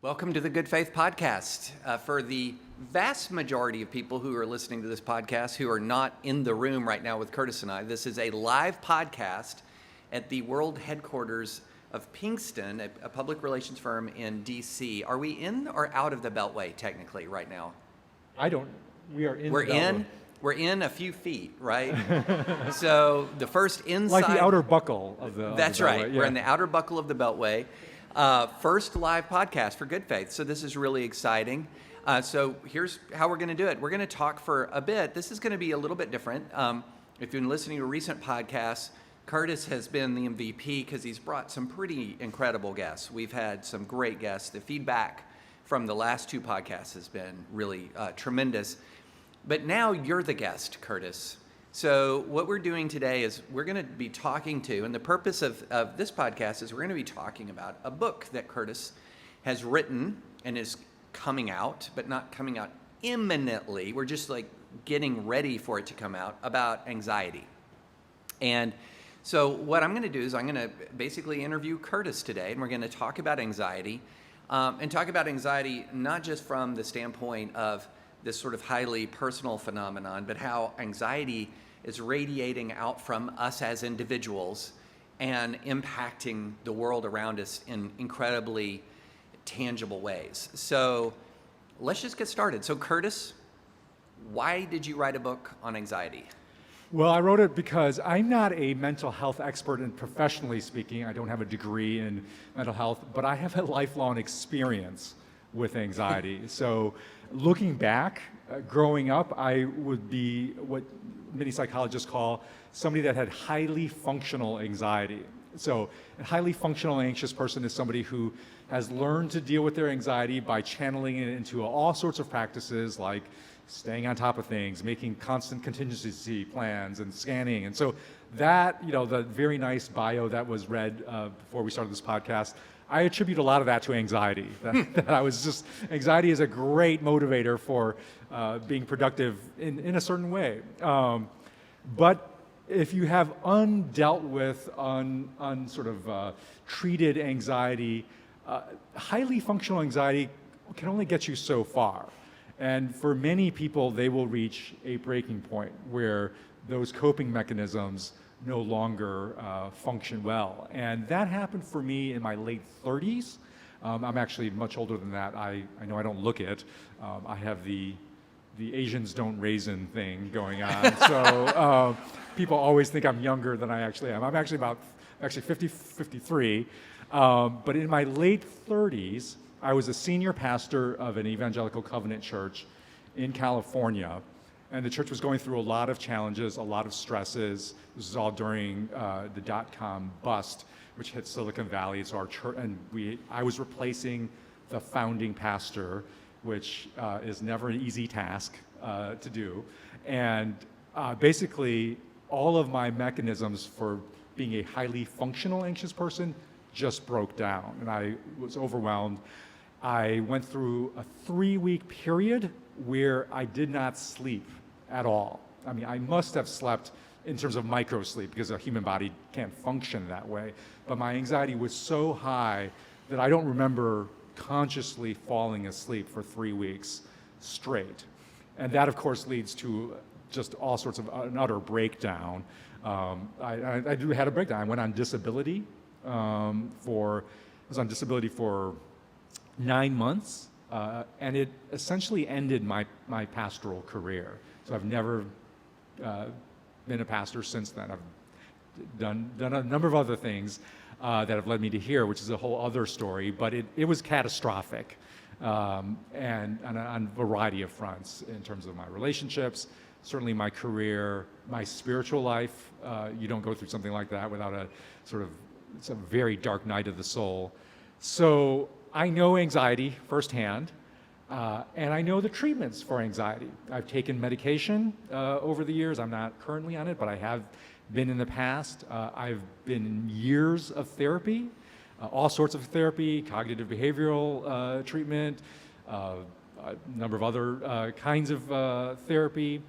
Welcome to the Good Faith Podcast. For the vast majority of people who are listening to this podcast who are not in the room right now with Curtis and I, this is a live podcast at the world headquarters of Pinkston, a public relations firm in D.C. Are we in or out of the Beltway technically right now? We are in. We're in a few feet, right? So the first inside... Like the outer buckle of the That's of the right. Beltway, We're in the outer buckle of the Beltway. First live podcast for Good Faith. So this is really exciting. So here's how we're going to do it. We're going to talk for a bit. This is going to be a little bit different. If you've been listening to recent podcasts, Curtis has been the MVP because he's brought some pretty incredible guests. We've had some great guests. The feedback from the last two podcasts has been really tremendous. But now you're the guest, Curtis. So what we're doing today is we're going to be talking to, and the purpose of this podcast is we're going to be talking about a book that Curtis has written and is coming out, but not coming out imminently. We're just like getting ready for it to come out, about anxiety. And so what I'm going to do is I'm going to basically interview Curtis today, and we're going to talk about anxiety, and talk about anxiety not just from the standpoint of this sort of highly personal phenomenon, but how anxiety is radiating out from us as individuals and impacting the world around us in incredibly tangible ways. So let's just get started. So Curtis, why did you write a book on anxiety? Well, I wrote it because I'm not a mental health expert, and professionally speaking, I don't have a degree in mental health, but I have a lifelong experience with anxiety. So looking back, growing up, I would be what many psychologists call somebody that had highly functional anxiety. So a highly functional anxious person is somebody who has learned to deal with their anxiety by channeling it into all sorts of practices like staying on top of things, making constant contingency plans and scanning. And so that, the very nice bio that was read before we started this podcast, I attribute a lot of that to anxiety. Anxiety is a great motivator for being productive in a certain way. But if you have undealt with, treated anxiety, highly functional anxiety can only get you so far. And for many people, they will reach a breaking point where those coping mechanisms no longer function well. And that happened for me in my late 30s. I'm actually much older than that. I know I don't look it. I have the Asians don't raisin thing going on. So people always think I'm younger than I actually am. I'm actually 53. But in my late 30s, I was a senior pastor of an evangelical covenant church in California. And the church was going through a lot of challenges, a lot of stresses. This was all during the dot-com bust, which hit Silicon Valley. So our church, I was replacing the founding pastor, which is never an easy task to do. And basically, all of my mechanisms for being a highly functional anxious person just broke down, and I was overwhelmed. I went through a 3-week period where I did not sleep at all. I mean, I must have slept in terms of micro sleep because a human body can't function that way. But my anxiety was so high that I don't remember consciously falling asleep for 3 weeks straight. And that, of course, leads to just all sorts of an utter breakdown. I had a breakdown. I went on disability for 9 months, and it essentially ended my pastoral career. So I've never been a pastor since then. I've done a number of other things that have led me to here, which is a whole other story, but it was catastrophic and on a variety of fronts in terms of my relationships, certainly my career, my spiritual life. You don't go through something like that without it's a very dark night of the soul. So I know anxiety firsthand, and I know the treatments for anxiety. I've taken medication over the years. I'm not currently on it, but I have been in the past. I've been in years of therapy, all sorts of therapy, cognitive behavioral treatment, a number of other kinds of therapy.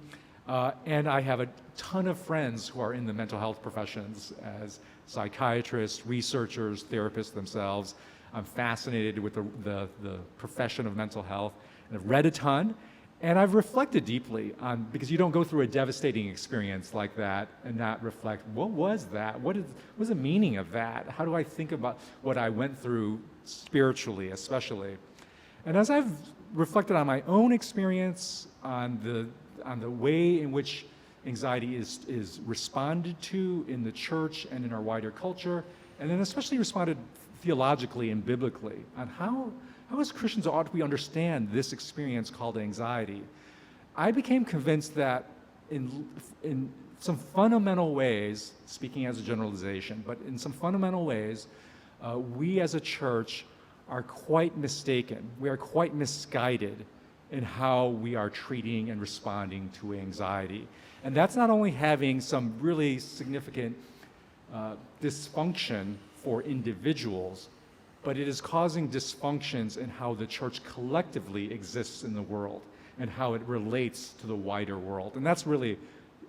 And I have a ton of friends who are in the mental health professions as psychiatrists, researchers, therapists themselves. I'm fascinated with the profession of mental health, and I've read a ton, and I've reflected deeply on, because you don't go through a devastating experience like that and not reflect, what was that? What was the meaning of that? How do I think about what I went through spiritually, especially? And as I've reflected on my own experience, on the way in which anxiety is responded to in the church and in our wider culture, and then especially responded theologically and biblically, on how as Christians ought we understand this experience called anxiety, I became convinced that in some fundamental ways, speaking as a generalization, but in some fundamental ways, we as a church are quite mistaken. We are quite misguided in how we are treating and responding to anxiety. And that's not only having some really significant dysfunction for individuals, but it is causing dysfunctions in how the church collectively exists in the world and how it relates to the wider world. And that's really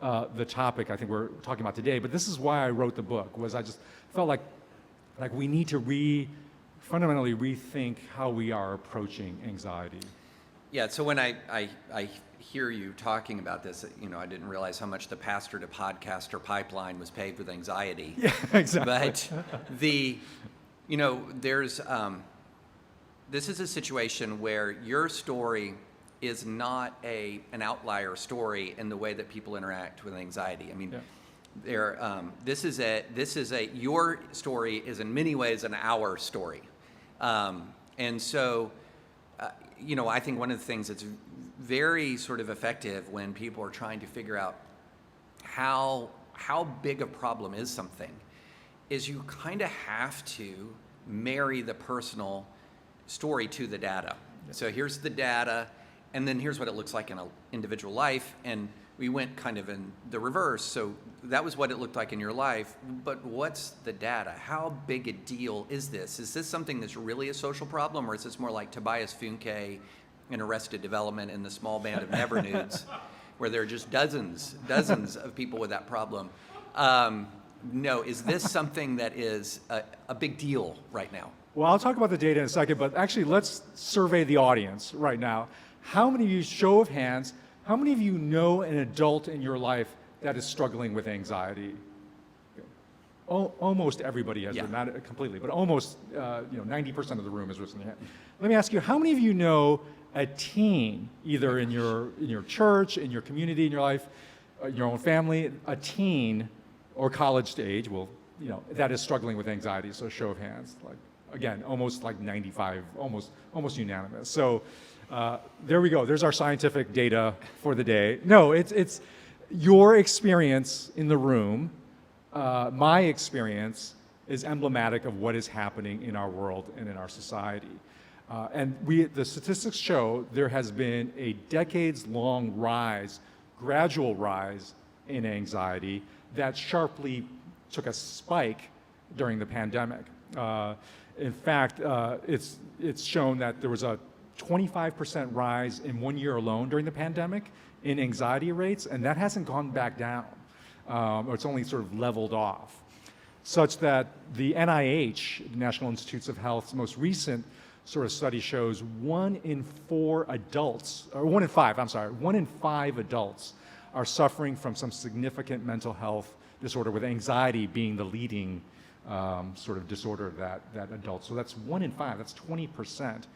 the topic I think we're talking about today. But this is why I wrote the book, was I just felt like we need to fundamentally rethink how we are approaching anxiety. Yeah, so when I hear you talking about this, I didn't realize how much the pastor to podcaster pipeline was paved with anxiety. Yeah, exactly. But there's this is a situation where your story is not an outlier story in the way that people interact with anxiety. I mean, your story is in many ways an our story, and so. I think one of the things that's very sort of effective when people are trying to figure out how big a problem is something is you kind of have to marry the personal story to the data. So here's the data, and then here's what it looks like in an individual life, and we went kind of in the reverse. So that was what it looked like in your life, but what's the data? How big a deal is this? Is this something that's really a social problem, or is this more like Tobias Funke in Arrested Development and the small band of Never Nudes, where there are just dozens of people with that problem? No, is this something that is a big deal right now? Well, I'll talk about the data in a second, but actually let's survey the audience right now. How many of you, show of hands, how many of you know an adult in your life that is struggling with anxiety? Almost everybody has, not completely, but almost 90% of the room is raising their hand. Let me ask you, how many of you know a teen, either in your church, in your community, in your life, your own family, a teen or college age, that is struggling with anxiety? So show of hands, again, almost like 95, almost unanimous. So there we go. There's our scientific data for the day. No, it's your experience in the room. My experience is emblematic of what is happening in our world and in our society. And the statistics show there has been a decades-long gradual rise in anxiety that sharply took a spike during the pandemic. In fact, it's shown that there was a 25% rise in 1 year alone during the pandemic in anxiety rates, and that hasn't gone back down, or it's only sort of leveled off, such that the NIH, the National Institutes of Health's most recent sort of study shows 1 in 5 adults are suffering from some significant mental health disorder, with anxiety being the leading sort of disorder of that adult. So that's 1 in 5, that's 20%.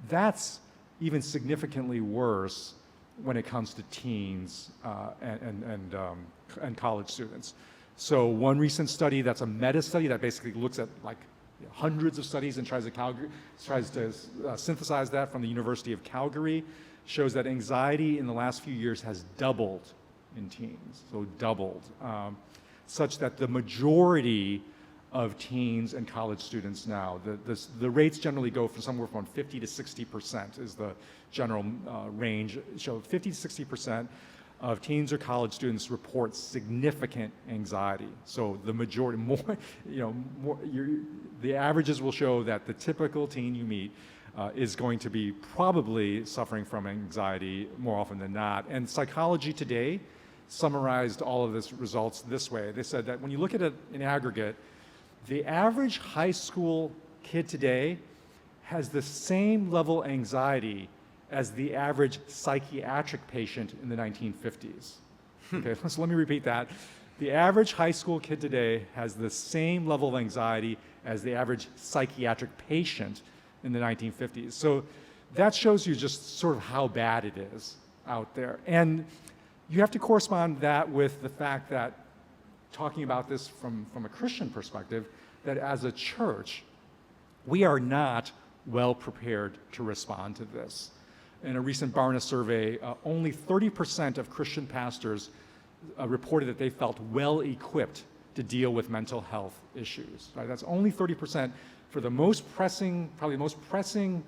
That's even significantly worse when it comes to teens and college students. So one recent study, that's a meta study that basically looks at hundreds of studies and tries to synthesize that from the University of Calgary, shows that anxiety in the last few years has doubled in teens, so doubled, such that the majority of teens and college students now, the rates generally go from somewhere from 50 to 60% is the general range. So 50 to 60% of teens or college students report significant anxiety. So the majority, the averages will show that the typical teen you meet is going to be probably suffering from anxiety more often than not. And Psychology Today summarized all of this results this way. They said that when you look at it in aggregate, the average high school kid today has the same level of anxiety as the average psychiatric patient in the 1950s. Okay, so let me repeat that. The average high school kid today has the same level of anxiety as the average psychiatric patient in the 1950s. So that shows you just sort of how bad it is out there. And you have to correspond that with the fact that, talking about this from a Christian perspective, that as a church, we are not well prepared to respond to this. In a recent Barna survey, only 30% of Christian pastors reported that they felt well equipped to deal with mental health issues. Right? That's only 30% for the most pressing, probably most pressing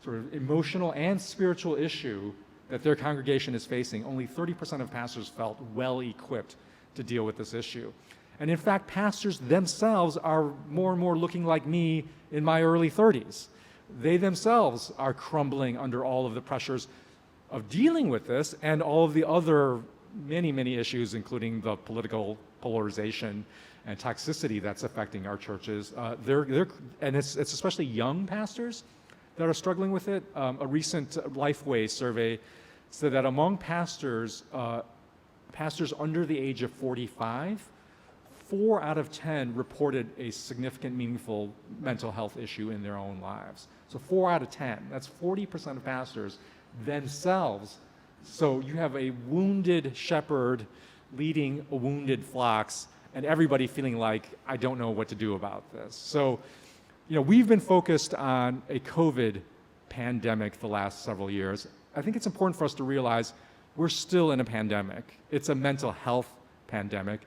sort of emotional and spiritual issue that their congregation is facing. Only 30% of pastors felt well equipped to deal with this issue. And in fact, pastors themselves are more and more looking like me in my early 30s. They themselves are crumbling under all of the pressures of dealing with this and all of the other many issues, including the political polarization and toxicity that's affecting our churches. And it's especially young pastors that are struggling with it. A recent Lifeway survey said that among pastors under the age of 45, 4 out of 10 reported a significant, meaningful mental health issue in their own lives. So 4 out of 10, that's 40% of pastors themselves. So you have a wounded shepherd leading a wounded flocks, and everybody feeling like, I don't know what to do about this. So, we've been focused on a COVID pandemic the last several years. I think it's important for us to realize we're still in a pandemic. It's a mental health pandemic,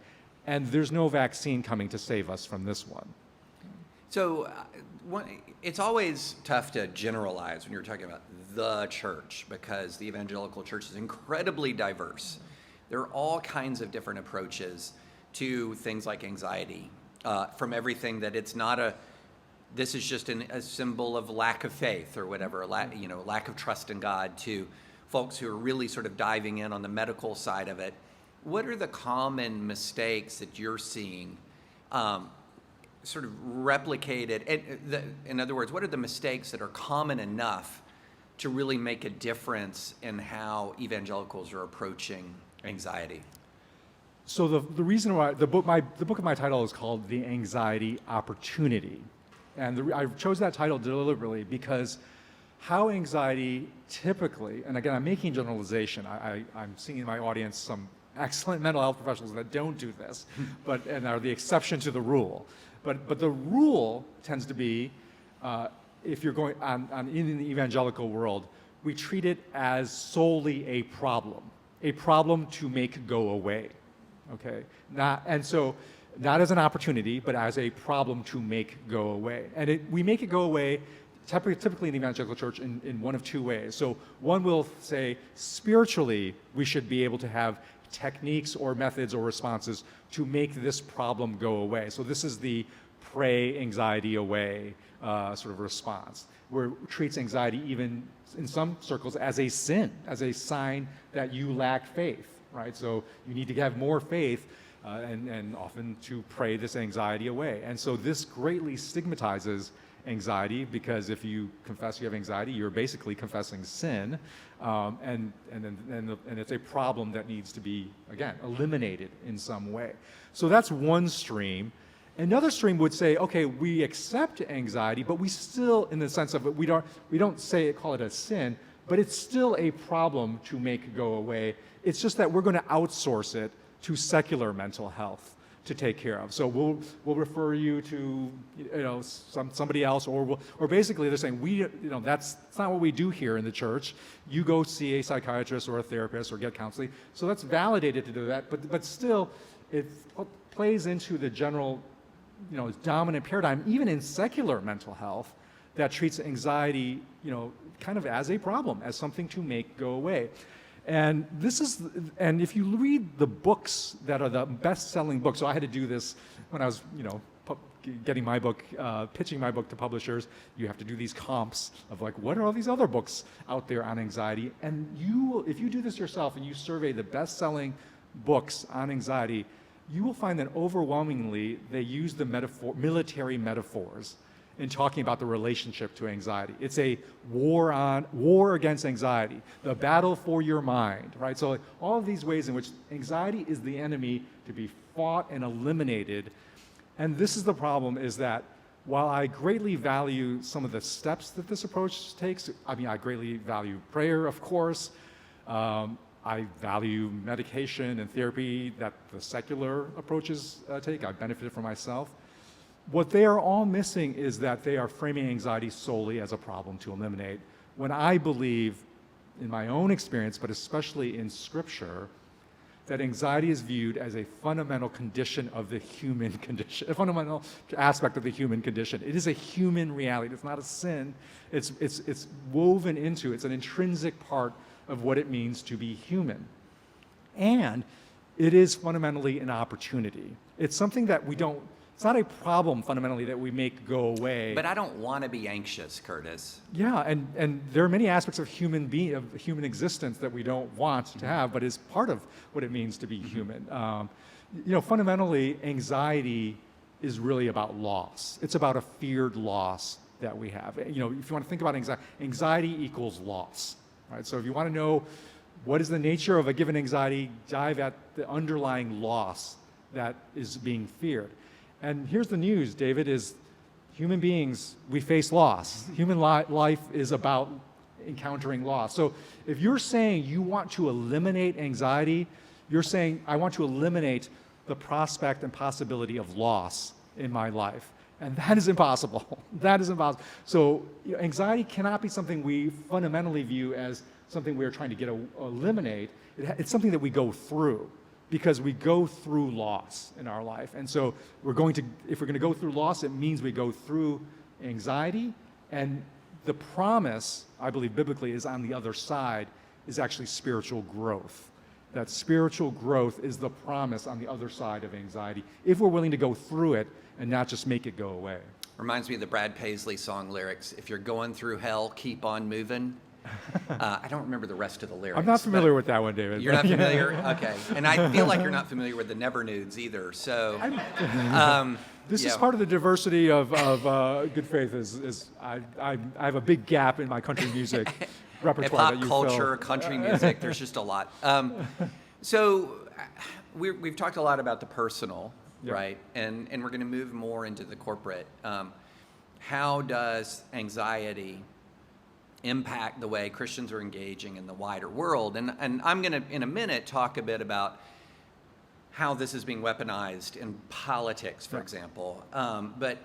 and there's no vaccine coming to save us from this one. So it's always tough to generalize when you're talking about the church, because the evangelical church is incredibly diverse. There are all kinds of different approaches to things like anxiety, from everything that it's not this is just a symbol of lack of faith or whatever, lack of trust in God, to folks who are really sort of diving in on the medical side of it. What are the common mistakes that you're seeing sort of replicated? In other words, what are the mistakes that are common enough to really make a difference in how evangelicals are approaching anxiety? So the reason why the book of my title is called The Anxiety Opportunity. And I chose that title deliberately because how anxiety typically, and again, I'm making generalization. I'm seeing in my audience some excellent mental health professionals that don't do this, and are the exception to the rule. But the rule tends to be, if you're going in the evangelical world, we treat it as solely a problem to make go away. Okay, not as an opportunity, but as a problem to make go away. And we make it go away typically in the evangelical church in one of two ways. So one will say, spiritually, we should be able to have techniques or methods or responses to make this problem go away. So this is the pray anxiety away sort of response, where it treats anxiety even in some circles as a sin, as a sign that you lack faith, right? So you need to have more faith and often to pray this anxiety away. And so this greatly stigmatizes anxiety, because if you confess you have anxiety, you're basically confessing sin, and it's a problem that needs to be, again, eliminated in some way. So that's one stream. Another stream would say, okay, we accept anxiety, but we still, in the sense of it, we don't call it a sin, but it's still a problem to make go away. It's just that we're going to outsource it to secular mental health to take care of. So we'll refer you to somebody else, or basically they're saying that's not what we do here in the church. You go see a psychiatrist or a therapist or get counseling. So that's validated to do that, but still it plays into the general dominant paradigm, even in secular mental health, that treats anxiety kind of as a problem, as something to make go away. And if you read the books that are the best-selling books, so I had to do this when I was, getting my book, pitching my book to publishers. You have to do these comps of like, what are all these other books out there on anxiety? And if you do this yourself and you survey the best-selling books on anxiety, you will find that overwhelmingly they use the military metaphors in talking about the relationship to anxiety. It's a war against anxiety, the battle for your mind, right? So all of these ways in which anxiety is the enemy to be fought and eliminated. And this is the problem, is that while I greatly value some of the steps that this approach takes, I mean, I greatly value prayer, of course. I value medication and therapy that the secular approaches take. I benefited from myself. What they are all missing is that they are framing anxiety solely as a problem to eliminate, when I believe, in my own experience, but especially in Scripture, that anxiety is viewed as a fundamental condition of the human condition, a fundamental aspect of the human condition. It is a human reality. It's not a sin. It's woven into, it's an intrinsic part of what it means to be human. And it is fundamentally an opportunity. It's something that we don't, it's not a problem fundamentally that we make go away. But I don't want to be anxious, Curtis. Yeah, and there are many aspects of human existence that we don't want to have, but is part of what it means to be human. Fundamentally, anxiety is really about loss. It's about a feared loss that we have. If you want to think about anxiety equals loss, right? So if you want to know what is the nature of a given anxiety, dive at the underlying loss that is being feared. And here's the news, David, is human beings, we face loss. Human life is about encountering loss. So if you're saying you want to eliminate anxiety, you're saying, I want to eliminate the prospect and possibility of loss in my life. And that is impossible. That is impossible. So anxiety cannot be something we fundamentally view as something we're trying to eliminate. It's something that we go through, because we go through loss in our life. And so if we're going to go through loss, it means we go through anxiety. And the promise, I believe biblically, is on the other side is actually spiritual growth. That spiritual growth is the promise on the other side of anxiety, if we're willing to go through it and not just make it go away. Reminds me of the Brad Paisley song lyrics. If you're going through hell, keep on moving. I don't remember the rest of the lyrics. I'm not familiar with that one, David. You're not familiar? Okay. And I feel like you're not familiar with the Never Nudes either. So this is part of the diversity of Good Faith. I have a big gap in my country music repertoire. Pop culture, country music. There's just a lot. So we've talked a lot about the personal, right? And we're going to move more into the corporate. How does anxiety impact the way Christians are engaging in the wider world? And I'm going to, in a minute, talk a bit about how this is being weaponized in politics, for example. But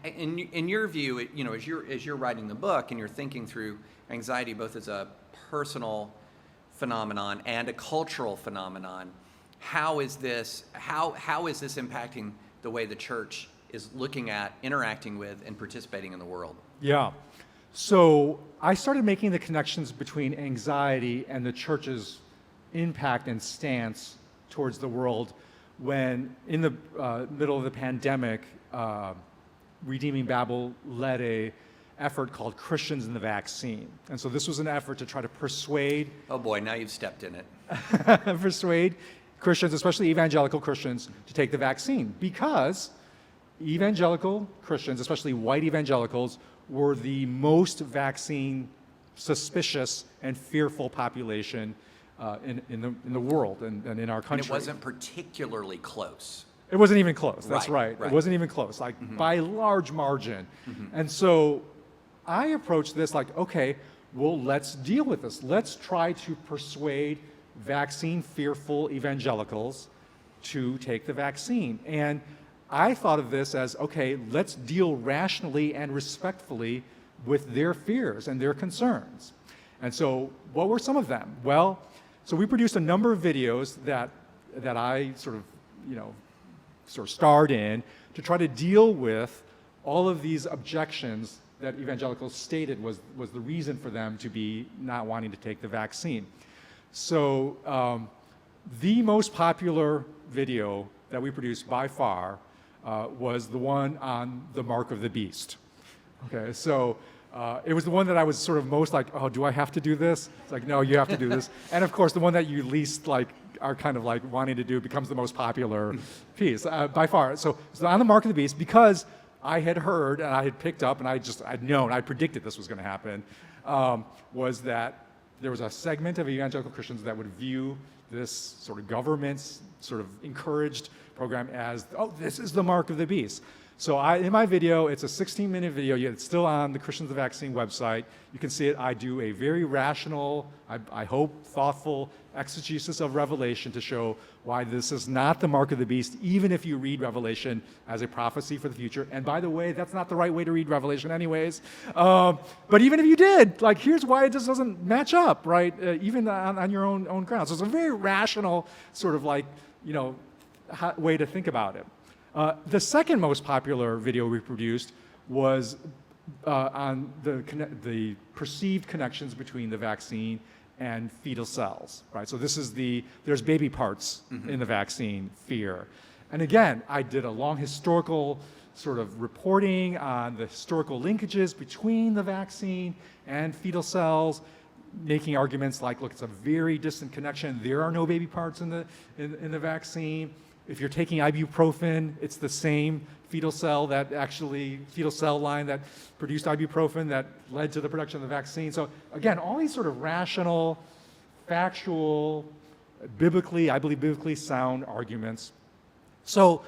in your view, as you're writing the book and you're thinking through anxiety both as a personal phenomenon and a cultural phenomenon, how is this impacting the way the church is looking at, interacting with, and participating in the world? Yeah. So I started making the connections between anxiety and the church's impact and stance towards the world when, in the middle of the pandemic, Redeeming Babel led a effort called Christians in the Vaccine. And so this was an effort to try to persuade... Oh boy, now you've stepped in it. persuade Christians, especially evangelical Christians, to take the vaccine, because evangelical Christians, especially white evangelicals, were the most vaccine suspicious and fearful population in the world and in our country. And it wasn't particularly close. It wasn't even close. That's right. It wasn't even close, by a large margin. And so I approached this like, okay, well, let's deal with this. Let's try to persuade vaccine-fearful evangelicals to take the vaccine. And I thought of this as, okay, let's deal rationally and respectfully with their fears and their concerns. And so what were some of them? Well, so we produced a number of videos that I sort of starred in to try to deal with all of these objections that evangelicals stated was the reason for them to be not wanting to take the vaccine. So the most popular video that we produced by far was the one on the mark of the beast. Okay, so it was the one that I was sort of most like, oh, do I have to do this? It's like, no, you have to do this. And of course, the one that you least are kind of wanting to do becomes the most popular piece by far. So on the mark of the beast, because I had heard and I had picked up and I'd known, I predicted this was going to happen, was that there was a segment of evangelical Christians that would view this sort of government's sort of encouraged program as, oh, this is the mark of the beast. So in my video, it's a 16-minute video. It's still on the Christians the Vaccine website. You can see it. I do a very rational, I hope, thoughtful exegesis of Revelation to show why this is not the mark of the beast, even if you read Revelation as a prophecy for the future. And by the way, that's not the right way to read Revelation anyways. But even if you did, like, here's why it just doesn't match up, right? Even on your own ground. So it's a very rational sort of like, way to think about it. The second most popular video we produced was on the perceived connections between the vaccine and fetal cells, right? So this is there's baby parts in the vaccine fear. And again, I did a long historical sort of reporting on the historical linkages between the vaccine and fetal cells, making arguments like, look, it's a very distant connection. There are no baby parts in the vaccine. If you're taking ibuprofen, it's the same fetal cell line that produced ibuprofen that led to the production of the vaccine. So again, all these sort of rational, factual, I believe biblically sound arguments. So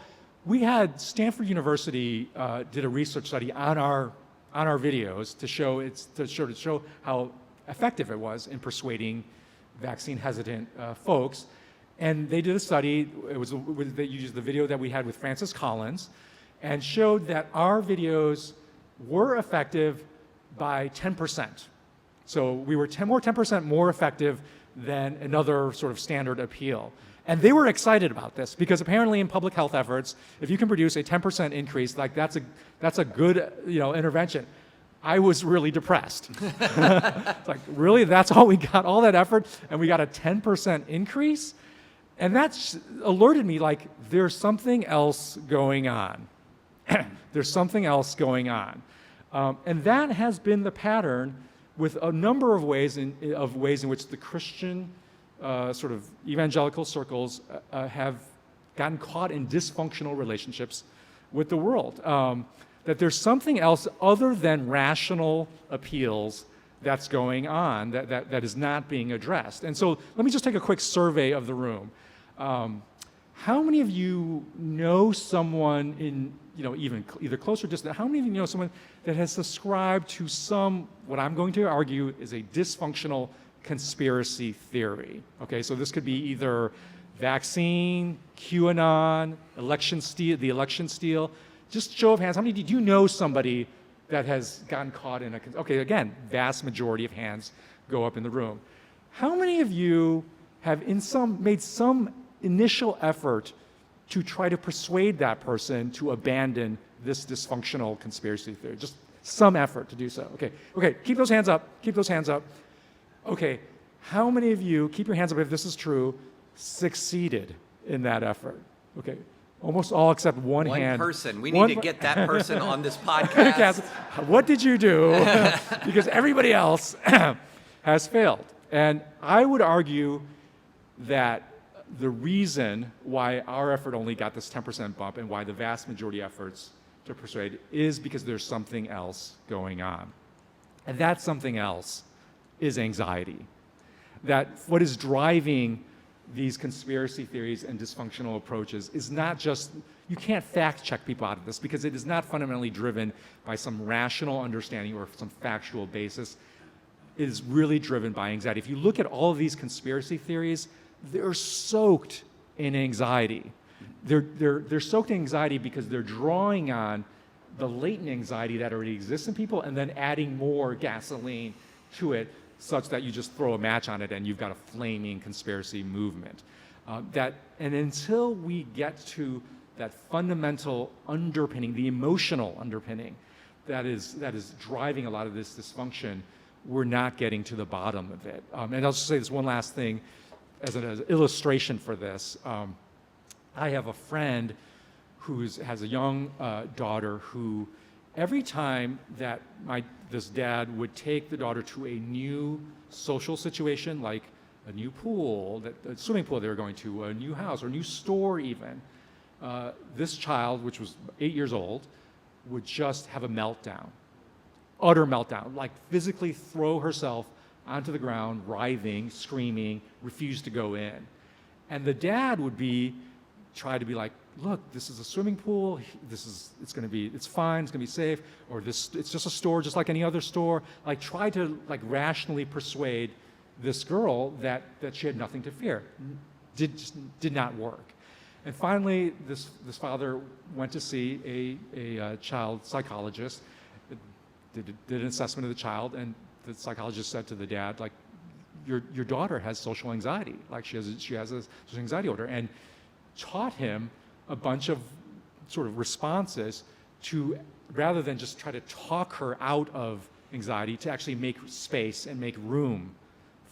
we had Stanford University did a research study on our videos to show how effective it was in persuading vaccine hesitant folks. And they did a study, they used the video that we had with Francis Collins, and showed that our videos were effective by 10%. So we were 10% more effective than another sort of standard appeal. And they were excited about this because apparently in public health efforts, if you can produce a 10% increase, like that's a good intervention. I was really depressed. It's like, really, that's all we got, all that effort, and we got a 10% increase? And that's alerted me, like, there's something else going on. There's something else going on. And that has been the pattern with a number of ways in which the Christian sort of evangelical circles have gotten caught in dysfunctional relationships with the world. That there's something else other than rational appeals that's going on that is not being addressed. And so let me just take a quick survey of the room. How many of you know someone in, even either close or distant, how many of you know someone that has subscribed to what I'm going to argue is a dysfunctional conspiracy theory? Okay, so this could be either vaccine, QAnon, the election steal. Just show of hands, how many do you know somebody that has gotten caught in okay, again, vast majority of hands go up in the room. How many of you have made some initial effort to try to persuade that person to abandon this dysfunctional conspiracy theory? Just some effort to do so. Okay, keep those hands up, Okay, how many of you, keep your hands up if this is true, succeeded in that effort? Okay, almost all except one hand. One person. We need to get that person on this podcast. What did you do? Because everybody else has failed. And I would argue that the reason why our effort only got this 10% bump and why the vast majority efforts to persuade is because there's something else going on. And that something else is anxiety. That what is driving these conspiracy theories and dysfunctional approaches is not just, you can't fact check people out of this because it is not fundamentally driven by some rational understanding or some factual basis. It is really driven by anxiety. If you look at all of these conspiracy theories, they're soaked in anxiety. They're soaked in anxiety because they're drawing on the latent anxiety that already exists in people and then adding more gasoline to it such that you just throw a match on it and you've got a flaming conspiracy movement. And until we get to that fundamental underpinning, the emotional underpinning that is driving a lot of this dysfunction, we're not getting to the bottom of it. And I'll just say this one last thing as an illustration for this. I have a friend who has a young daughter who every time that this dad would take the daughter to a new social situation, like a new pool, a swimming pool they were going to, a new house, or a new store even, this child, which was 8 years old, would just have a meltdown, utter meltdown, like physically throw herself onto the ground, writhing, screaming, refuse to go in. And the dad would try to be like, look, this is a swimming pool, it's fine, it's gonna be safe, or it's just a store just like any other store. Like try to rationally persuade this girl that she had nothing to fear. Did not work. And finally, this father went to see a child psychologist, did an assessment of the child, and the psychologist said to the dad, like, your daughter has social anxiety, like she has a social anxiety disorder, and taught him a bunch of sort of responses to, rather than just try to talk her out of anxiety, to actually make space and make room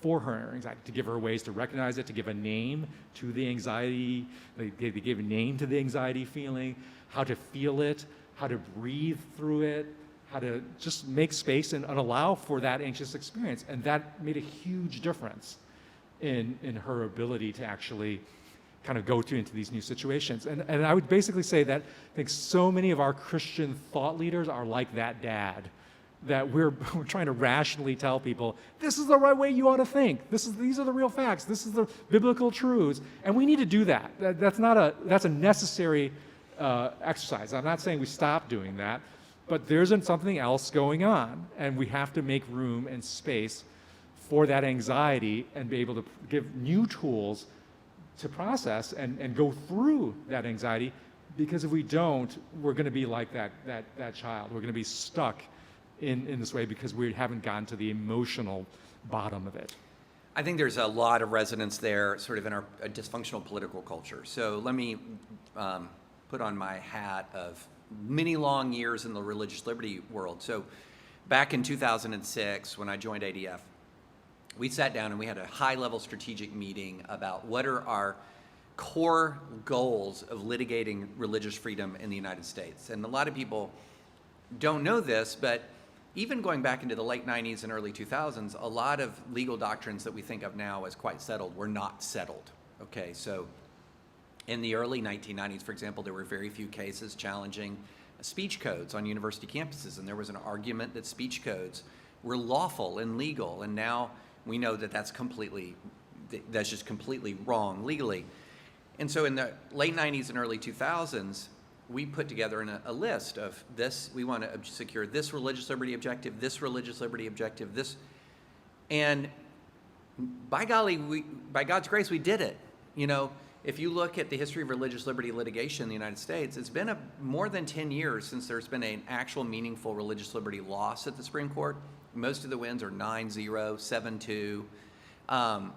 for her anxiety, to give her ways to recognize it, to give a name to the anxiety, they give a name to the anxiety feeling, how to feel it, how to breathe through it, how to just make space and allow for that anxious experience. And that made a huge difference in her ability to actually kind of into these new situations. And I would basically say that I think so many of our Christian thought leaders are like that dad, that we're trying to rationally tell people, this is the right way you ought to think. These are the real facts. This is the biblical truths. And we need to do that. That's a necessary exercise. I'm not saying we stop doing that, but there's something else going on, and we have to make room and space for that anxiety and be able to give new tools to process and go through that anxiety, because if we don't, we're going to be like that child. We're going to be stuck in this way because we haven't gotten to the emotional bottom of it. I think there's a lot of resonance there sort of in our dysfunctional political culture. So let me put on my hat of many long years in the religious liberty world. So back in 2006, when I joined ADF, we sat down and we had a high-level strategic meeting about what are our core goals of litigating religious freedom in the United States. And a lot of people don't know this, but even going back into the late 90s and early 2000s, a lot of legal doctrines that we think of now as quite settled were not settled. Okay, so in the early 1990s, for example, there were very few cases challenging speech codes on university campuses, and there was an argument that speech codes were lawful and legal, and now we know that that's just completely wrong legally. And so in the late 90s and early 2000s, we put together a list of this. We want to secure this religious liberty objective, this religious liberty objective, this. And by golly, by God's grace, we did it. You know, if you look at the history of religious liberty litigation in the United States, it's been more than 10 years since there's been an actual meaningful religious liberty loss at the Supreme Court. Most of the wins are 9-0, 7-2.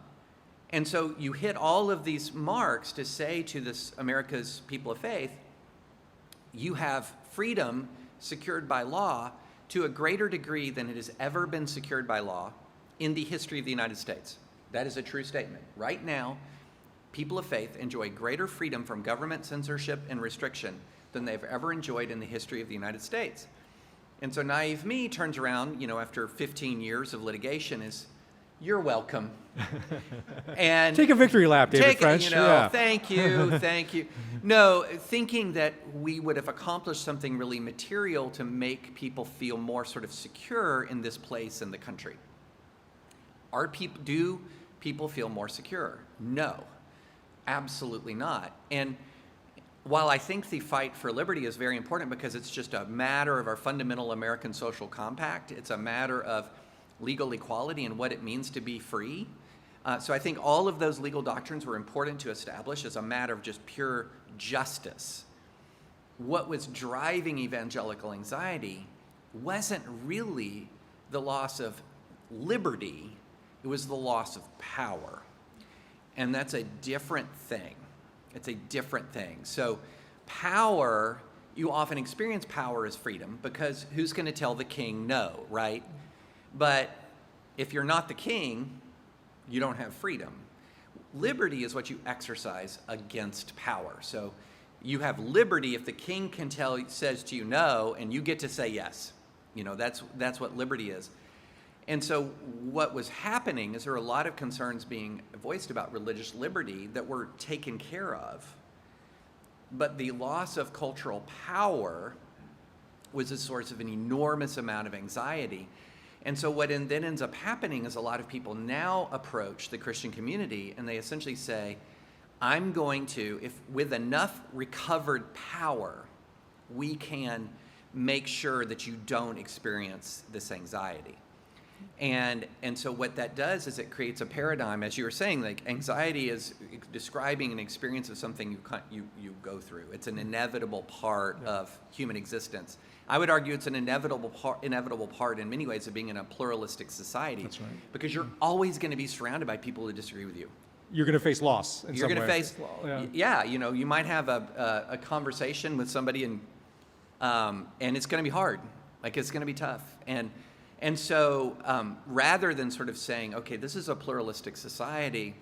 And so you hit all of these marks to say to this America's people of faith, you have freedom secured by law to a greater degree than it has ever been secured by law in the history of the United States. That is a true statement. Right now, people of faith enjoy greater freedom from government censorship and restriction than they've ever enjoyed in the history of the United States. And so naive me turns around, after 15 years of litigation is, you're welcome. And take a victory lap, David French. Thank you. No, thinking that we would have accomplished something really material to make people feel more sort of secure in this place in the country. Do people feel more secure? No, absolutely not. And while I think the fight for liberty is very important because it's just a matter of our fundamental American social compact, it's a matter of legal equality and what it means to be free. So I think all of those legal doctrines were important to establish as a matter of just pure justice. What was driving evangelical anxiety wasn't really the loss of liberty, it was the loss of power. And that's a different thing. It's a different thing. So power, you often experience power as freedom because who's going to tell the king no, right? But if you're not the king, you don't have freedom. Liberty is what you exercise against power. So you have liberty if the king says to you no, and you get to say yes. That's what liberty is. And so what was happening is there were a lot of concerns being voiced about religious liberty that were taken care of. But the loss of cultural power was a source of an enormous amount of anxiety. And so what then ends up happening is a lot of people now approach the Christian community and they essentially say, I'm going to, if with enough recovered power, we can make sure that you don't experience this anxiety. And so what that does is it creates a paradigm, as you were saying, like anxiety is describing an experience of something you go through. It's an inevitable part of human existence. I would argue it's an inevitable part in many ways of being in a pluralistic society. That's right. Because you're always going to be surrounded by people who disagree with you. You're going to face loss in You're some going to way. face, you might have a conversation with somebody and it's going to be hard. Like it's going to be tough. And so rather than sort of saying, okay, this is a pluralistic society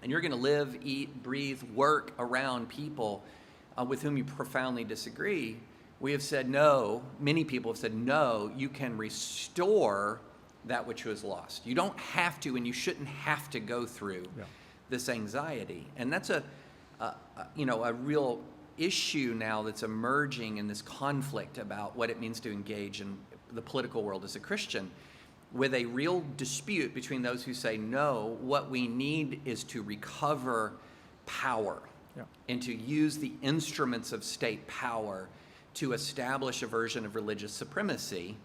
and you're going to live, eat, breathe, work around people with whom you profoundly disagree, we have said no, many people have said no, you can restore that which was lost. You don't have to and you shouldn't have to go through this anxiety. And that's a real issue now that's emerging in this conflict about what it means to engage in the political world as a Christian, with a real dispute between those who say, no, what we need is to recover power and to use the instruments of state power to establish a version of religious supremacy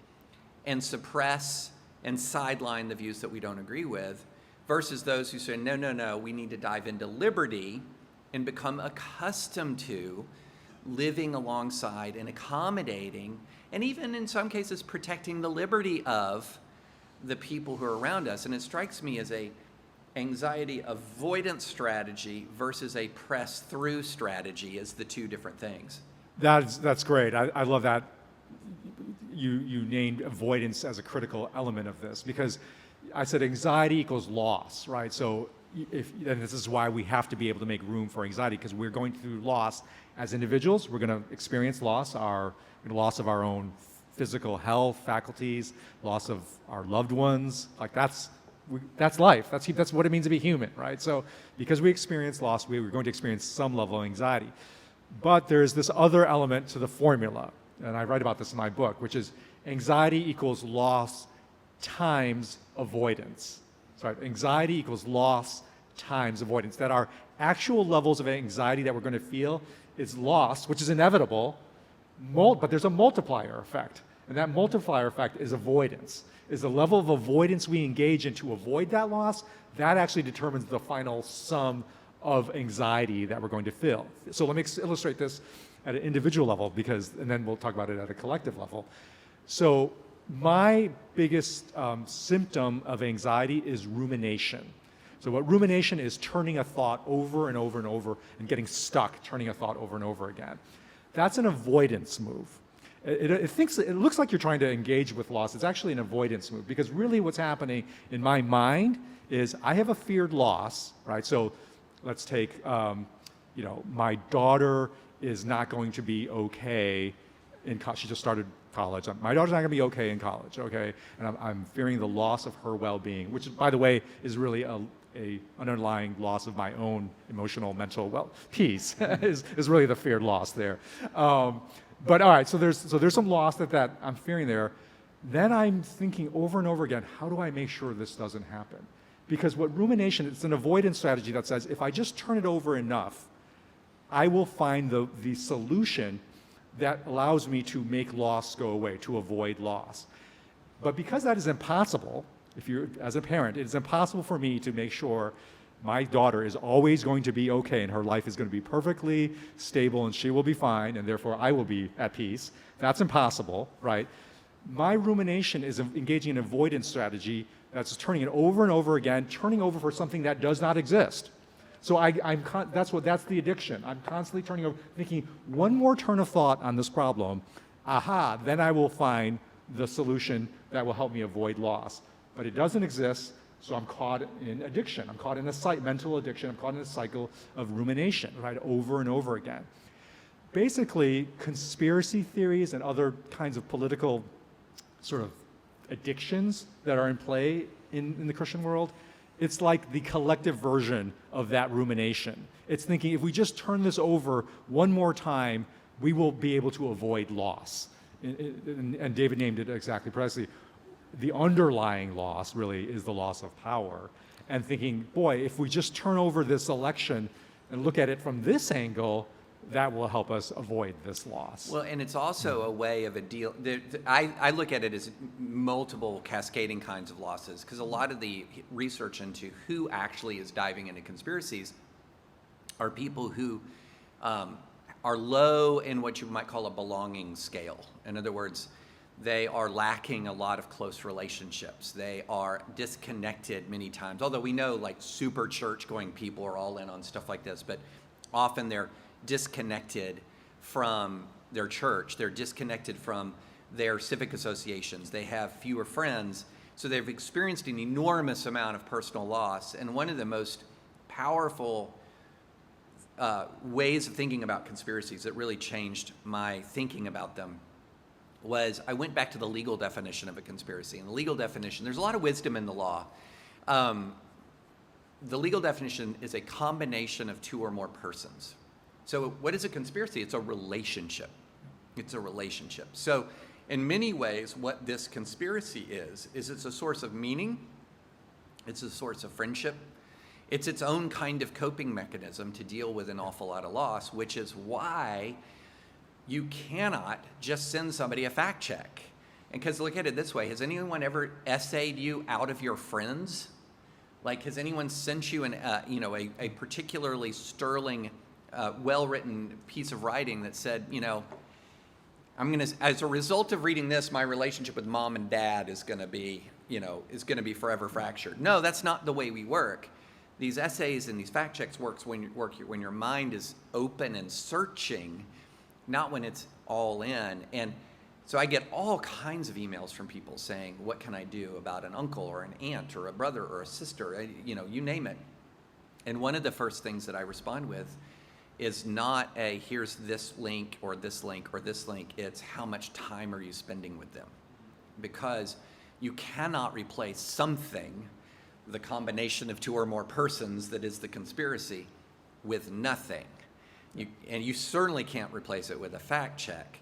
and suppress and sideline the views that we don't agree with, versus those who say, no, we need to dive into liberty and become accustomed to living alongside and accommodating, and even in some cases protecting the liberty of the people who are around us. And it strikes me as a anxiety avoidance strategy versus a press through strategy as the two different things. That's great. I love that you named avoidance as a critical element of this, because I said anxiety equals loss, right? So and this is why we have to be able to make room for anxiety, because we're going through loss as individuals. We're going to experience loss, loss of our own physical health, faculties, loss of our loved ones. Like that's life. That's what it means to be human, right? So because we experience loss, we're going to experience some level of anxiety. But there's this other element to the formula, and I write about this in my book, which is anxiety equals loss times avoidance. So anxiety equals loss times avoidance. That our actual levels of anxiety that we're going to feel is loss, which is inevitable, but there's a multiplier effect. And that multiplier effect is avoidance. Is the level of avoidance we engage in to avoid that loss, that actually determines the final sum of anxiety that we're going to feel. So let me illustrate this at an individual level, and then we'll talk about it at a collective level. So my biggest symptom of anxiety is rumination. So what rumination is, turning a thought over and over and over and getting stuck, turning a thought over and over again. That's an avoidance move. It looks like you're trying to engage with loss. It's actually an avoidance move, because really what's happening in my mind is I have a feared loss, right? So let's take, my daughter is not going to be okay in college. She just started college. My daughter's not going to be okay in college, okay? And I'm fearing the loss of her well-being, which, by the way, is really an underlying loss of my own emotional, mental peace is really the feared loss there. But all right, so there's some loss that I'm fearing there. Then I'm thinking over and over again, how do I make sure this doesn't happen? Because what rumination, it's an avoidance strategy that says, if I just turn it over enough, I will find the solution that allows me to make loss go away, to avoid loss. But because that is impossible, as a parent, it's impossible for me to make sure my daughter is always going to be okay and her life is going to be perfectly stable and she will be fine and therefore I will be at peace. That's impossible, right? My rumination is engaging in an avoidance strategy that's turning it over and over again, turning over for something that does not exist. So that's the addiction. I'm constantly turning over, thinking one more turn of thought on this problem, then I will find the solution that will help me avoid loss. But it doesn't exist, so I'm caught in addiction. I'm caught in a mental addiction. I'm caught in a cycle of rumination, right, over and over again. Basically, conspiracy theories and other kinds of political sort of addictions that are in play in the Christian world, it's like the collective version of that rumination. It's thinking, if we just turn this over one more time, we will be able to avoid loss. and David named it exactly precisely, the underlying loss really is the loss of power. And thinking, boy, if we just turn over this election and look at it from this angle, that will help us avoid this loss. Well, and it's also a way of a deal. I look at it as multiple cascading kinds of losses, because a lot of the research into who actually is diving into conspiracies are people who are low in what you might call a belonging scale. In other words, they are lacking a lot of close relationships. They are disconnected many times, although we know like super church going people are all in on stuff like this, but often they're disconnected from their church. They're disconnected from their civic associations. They have fewer friends. So they've experienced an enormous amount of personal loss. And one of the most powerful ways of thinking about conspiracies that really changed my thinking about them was I went back to the legal definition of a conspiracy. And the legal definition, there's a lot of wisdom in the law. The legal definition is a combination of two or more persons. So what is a conspiracy? It's a relationship. It's a relationship. So in many ways, what this conspiracy is it's a source of meaning. It's a source of friendship. It's its own kind of coping mechanism to deal with an awful lot of loss, which is why you cannot just send somebody a fact check. And because look at it this way, has anyone ever essayed you out of your friends? Like, has anyone sent you a particularly sterling, well-written piece of writing that said, as a result of reading this, my relationship with mom and dad is going to be forever fractured. No, that's not the way we work. These essays and these fact checks work when your mind is open and searching, not when it's all in. And so I get all kinds of emails from people saying, what can I do about an uncle or an aunt or a brother or a sister, you name it. And one of the first things that I respond with is not here's this link or this link or this link. It's how much time are you spending with them? Because you cannot replace something, the combination of two or more persons that is the conspiracy, with nothing. You certainly can't replace it with a fact check.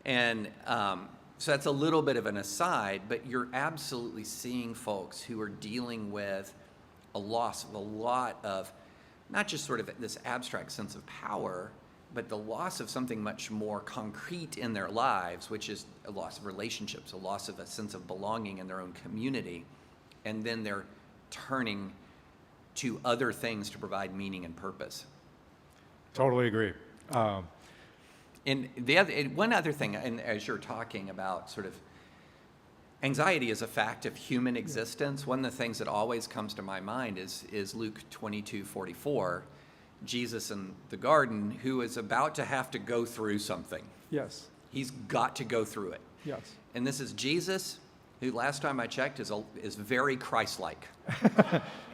And so that's a little bit of an aside, but you're absolutely seeing folks who are dealing with a loss of a lot of, not just sort of this abstract sense of power, but the loss of something much more concrete in their lives, which is a loss of relationships, a loss of a sense of belonging in their own community. And then they're turning to other things to provide meaning and purpose. Totally agree. And one other thing, and as you're talking about sort of anxiety is a fact of human existence, one of the things that always comes to my mind is Luke 22:44, Jesus in the garden, who is about to have to go through something. Yes. He's got to go through it. Yes. And this is Jesus, who last time I checked is very Christ-like.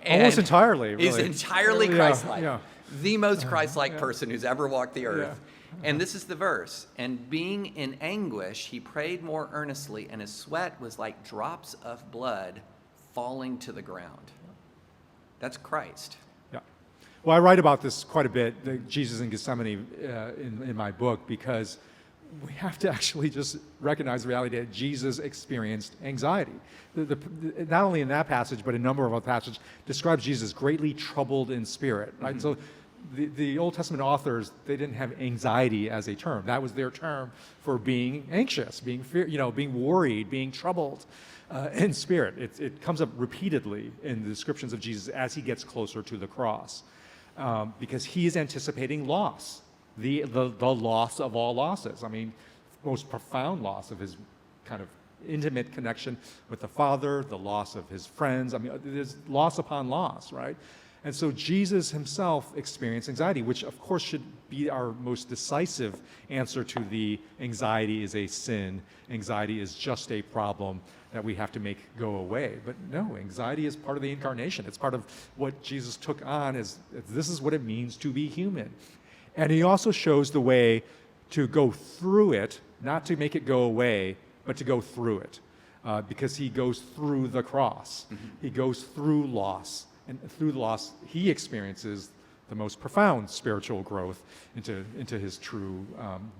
Almost entirely, really. He's entirely Christ-like. Yeah. The most Christ-like person who's ever walked the earth. Yeah. And this is the verse. And being in anguish, he prayed more earnestly, and his sweat was like drops of blood falling to the ground. That's Christ. Yeah. Well, I write about this quite a bit, Jesus in Gethsemane, in my book, because we have to actually just recognize the reality that Jesus experienced anxiety. Not only in that passage, but a number of other passages describes Jesus greatly troubled in spirit. Right? Mm-hmm. So the Old Testament authors, they didn't have anxiety as a term. That was their term for being anxious, being being worried, being troubled in spirit. It comes up repeatedly in the descriptions of Jesus as he gets closer to the cross, because he is anticipating loss. The loss of all losses. I mean, most profound loss of his kind of intimate connection with the Father, the loss of his friends. I mean, there's loss upon loss, right? And so Jesus himself experienced anxiety, which of course should be our most decisive answer to the anxiety is a sin, anxiety is just a problem that we have to make go away. But no, anxiety is part of the incarnation. It's part of what Jesus took on, this is what it means to be human. And he also shows the way to go through it, not to make it go away, but to go through it, because he goes through the cross. Mm-hmm. He goes through loss. And through the loss, he experiences the most profound spiritual growth into his true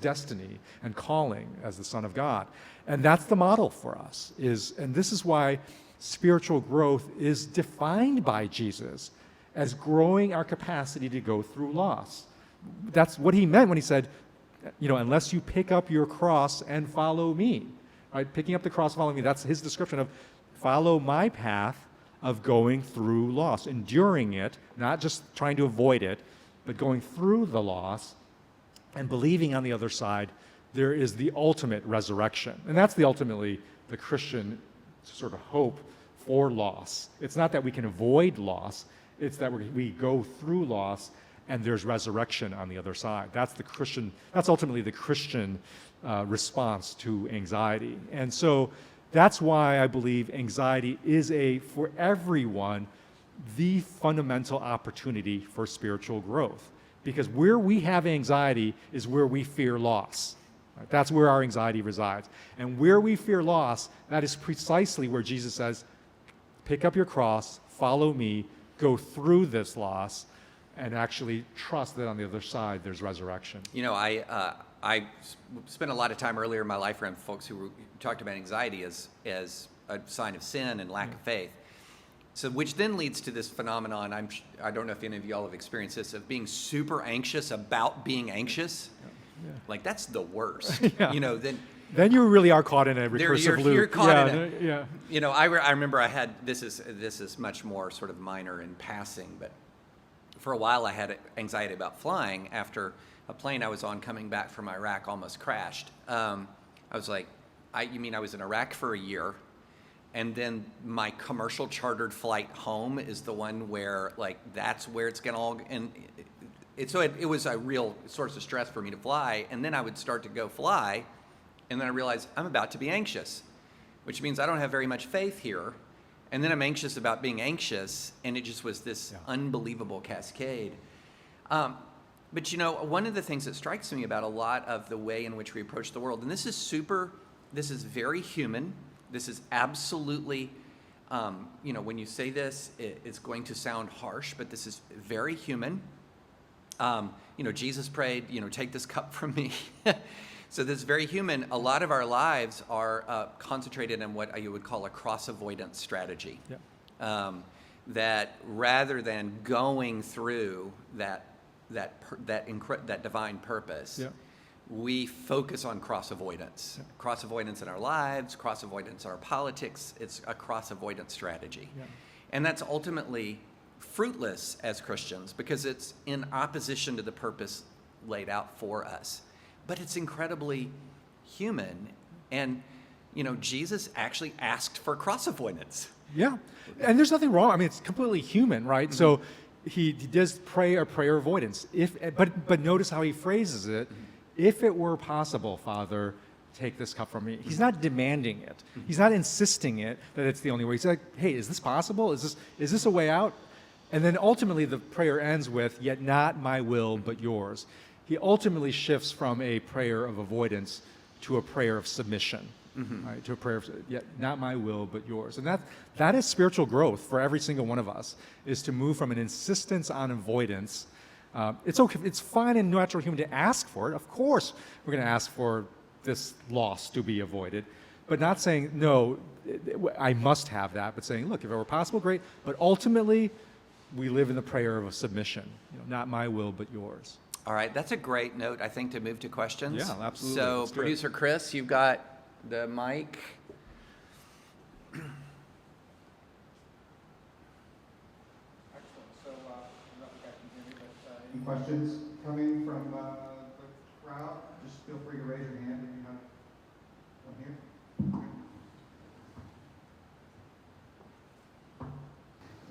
destiny and calling as the Son of God. And that's the model for us. And this is why spiritual growth is defined by Jesus as growing our capacity to go through loss. That's what he meant when he said, unless you pick up your cross and follow me. Right? Picking up the cross, following me, that's his description of follow my path of going through loss, enduring it, not just trying to avoid it, but going through the loss and believing on the other side there is the ultimate resurrection. And that's ultimately the Christian sort of hope for loss. It's not that we can avoid loss, it's that we go through loss and there's resurrection on the other side. That's ultimately the Christian response to anxiety. And so that's why I believe anxiety is for everyone, the fundamental opportunity for spiritual growth. Because where we have anxiety is where we fear loss. Right? That's where our anxiety resides. And where we fear loss, that is precisely where Jesus says, pick up your cross, follow me, go through this loss, and actually trust that on the other side there's resurrection. I spent a lot of time earlier in my life around folks who talked about anxiety as a sign of sin and lack of faith. So, which then leads to this phenomenon, I don't know if any of y'all have experienced this, of being super anxious about being anxious. Yeah. Like, that's the worst. Yeah. Then you really are caught in a recursive loop. You're caught in it. Yeah. I remember I had, this is much more sort of minor in passing, but for a while I had anxiety about flying after a plane I was on coming back from Iraq almost crashed. I was like, you mean I was in Iraq for a year, and then my commercial chartered flight home is the one where, that's where it's going to all, and it was a real source of stress for me to fly, and then I would start to go fly, and then I realized I'm about to be anxious, which means I don't have very much faith here, and then I'm anxious about being anxious, and it just was this unbelievable cascade. But one of the things that strikes me about a lot of the way in which we approach the world, and this is very human. This is absolutely, when you say this, it's going to sound harsh, but this is very human. Jesus prayed, take this cup from me. So this is very human. A lot of our lives are concentrated on what you would call a cross avoidance strategy. Yeah. That rather than going through that divine purpose, we focus on cross avoidance. Yeah. Cross avoidance in our lives, cross avoidance in our politics. It's a cross avoidance strategy. Yeah. And that's ultimately fruitless as Christians because it's in opposition to the purpose laid out for us. But it's incredibly human. And, Jesus actually asked for cross avoidance. Yeah. And there's nothing wrong. I mean, it's completely human, right? Mm-hmm. So he does pray a prayer avoidance. But notice how he phrases it. Mm-hmm. If it were possible, Father, take this cup from me. He's not demanding it. Mm-hmm. He's not insisting it that it's the only way. He's like, hey, is this possible? Is this a way out? And then ultimately the prayer ends with, yet not my will, but yours. He ultimately shifts from a prayer of avoidance to a prayer of submission. Mm-hmm. Right, to a prayer of, yet not my will, but yours. And that is spiritual growth for every single one of us, is to move from an insistence on avoidance. It's okay. It's fine and natural human to ask for it. Of course, we're going to ask for this loss to be avoided, but not saying, no, I must have that, but saying, look, if it were possible, great. But ultimately, we live in the prayer of a submission. Not my will, but yours. All right. That's a great note, I think, to move to questions. Yeah, absolutely. So, Producer Chris, you've got the mic. Excellent. So, I don't know if you guys can hear me, but any questions coming from the crowd? Just feel free to raise your hand if you have one here.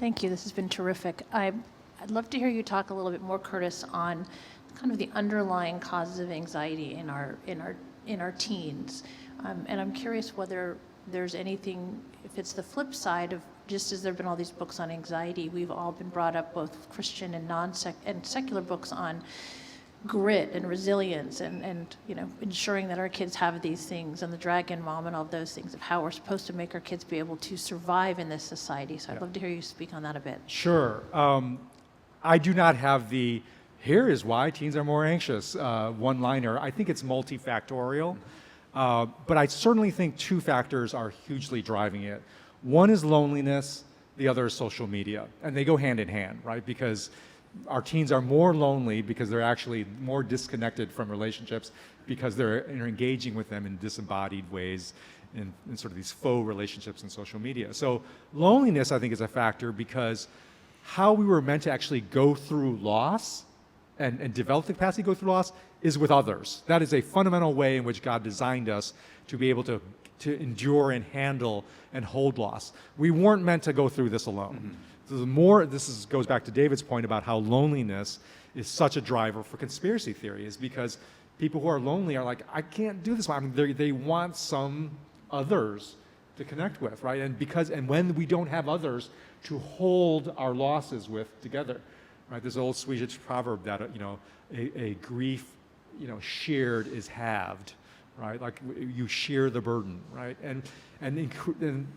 Thank you. This has been terrific. I'd love to hear you talk a little bit more, Curtis, on kind of the underlying causes of anxiety in our teens. And I'm curious whether there's anything, if it's the flip side of, just as there have been all these books on anxiety, we've all been brought up, both Christian and secular books, on grit and resilience and ensuring that our kids have these things, and the Dragon Mom and all those things, of how we're supposed to make our kids be able to survive in this society. So I'd love to hear you speak on that a bit. Sure. I do not have the, here is why teens are more anxious, one-liner. I think it's multifactorial. But I certainly think two factors are hugely driving it. One is loneliness, the other is social media. And they go hand in hand, right? Because our teens are more lonely because they're actually more disconnected from relationships because they're engaging with them in disembodied ways in sort of these faux relationships in social media. So loneliness, I think, is a factor because how we were meant to actually go through loss and develop the capacity to go through loss is with others. That is a fundamental way in which God designed us to be able to endure and handle and hold loss. We weren't meant to go through this alone. Mm-hmm. So the more, goes back to David's point about how loneliness is such a driver for conspiracy theory, is because people who are lonely are like, I can't do this. I mean, they want some others to connect with, right? And when we don't have others to hold our losses with together, right? There's an old Swedish proverb that a grief shared is halved, right? Like you share the burden, right? And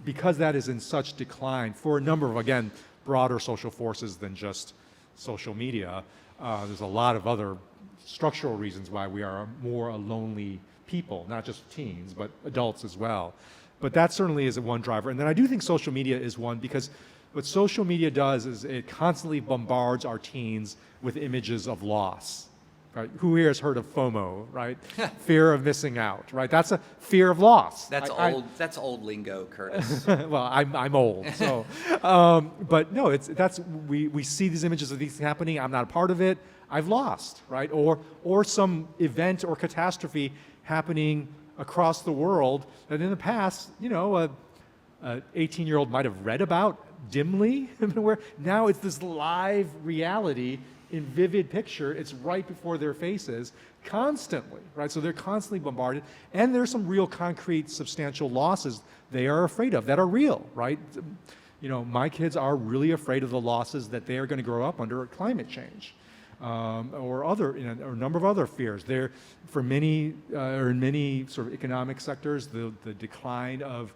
because that is in such decline for a number of, again, broader social forces than just social media, there's a lot of other structural reasons why we are more a lonely people, not just teens, but adults as well. But that certainly is one driver. And then I do think social media is one, because what social media does is it constantly bombards our teens with images of loss. Right? Who here has heard of FOMO, right? Fear of missing out, right? That's a fear of loss. That's old lingo, Curtis. Well, I'm old, so. But no, we see these images of these happening. I'm not a part of it. I've lost, right? Or some event or catastrophe happening across the world that in the past, a 18-year-old might have read about dimly. Where now it's this live reality in vivid picture. It's right before their faces constantly, right? So they're constantly bombarded, and there's some real concrete substantial losses they are afraid of that are real, right? My kids are really afraid of the losses that they are going to grow up under climate change, or a number of other fears. There, for many, or in many sort of economic sectors, the decline of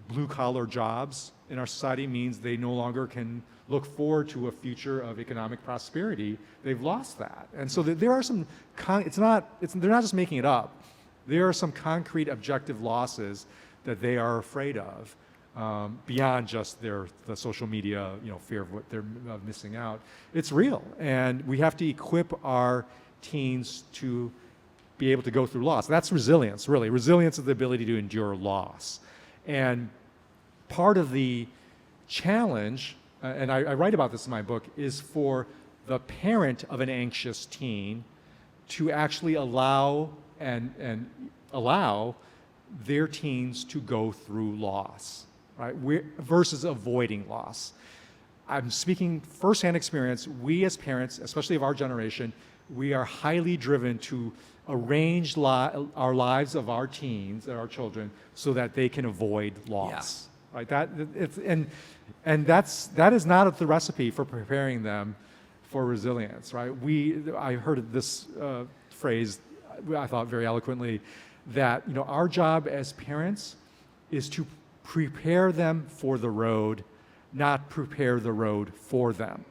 blue-collar jobs in our society means they no longer can look forward to a future of economic prosperity. They've lost that. And so there are some, they're not just making it up. There are some concrete objective losses that they are afraid of, beyond just the social media, fear of what they're missing out. It's real. And we have to equip our teens to be able to go through loss. And that's resilience, really. Resilience is the ability to endure loss. And part of the challenge, and I write about this in my book, is for the parent of an anxious teen to actually allow their teens to go through loss, right? Versus avoiding loss. I'm speaking firsthand experience. We as parents, especially of our generation, we are highly driven to arrange our lives of our teens, our children, so that they can avoid loss. Yeah. Right? That is not the recipe for preparing them for resilience. Right? I heard this phrase, I thought very eloquently, that our job as parents is to prepare them for the road, not prepare the road for them.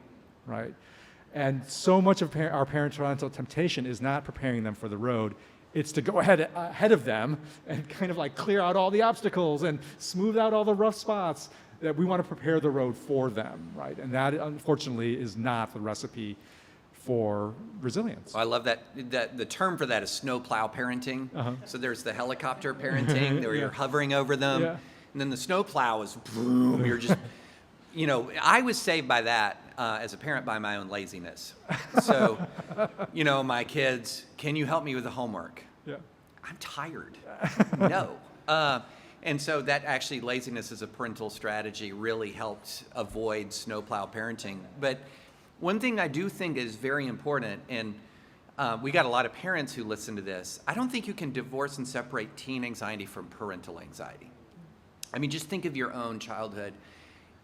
Right? And so much of our parental temptation is not preparing them for the road. It's to go ahead of them and kind of like clear out all the obstacles and smooth out all the rough spots. That we want to prepare the road for them, right? And that, unfortunately, is not the recipe for resilience. I love that the term for that is snowplow parenting. Uh-huh. So there's the helicopter parenting where you're hovering over them. Yeah. And then the snowplow is boom, you're just, I was saved by that as a parent by my own laziness. So, my kids, can you help me with the homework? Yeah. I'm tired. No. And so that actually, laziness as a parental strategy really helped avoid snowplow parenting. But one thing I do think is very important, and we got a lot of parents who listen to this, I don't think you can divorce and separate teen anxiety from parental anxiety. I mean, just think of your own childhood.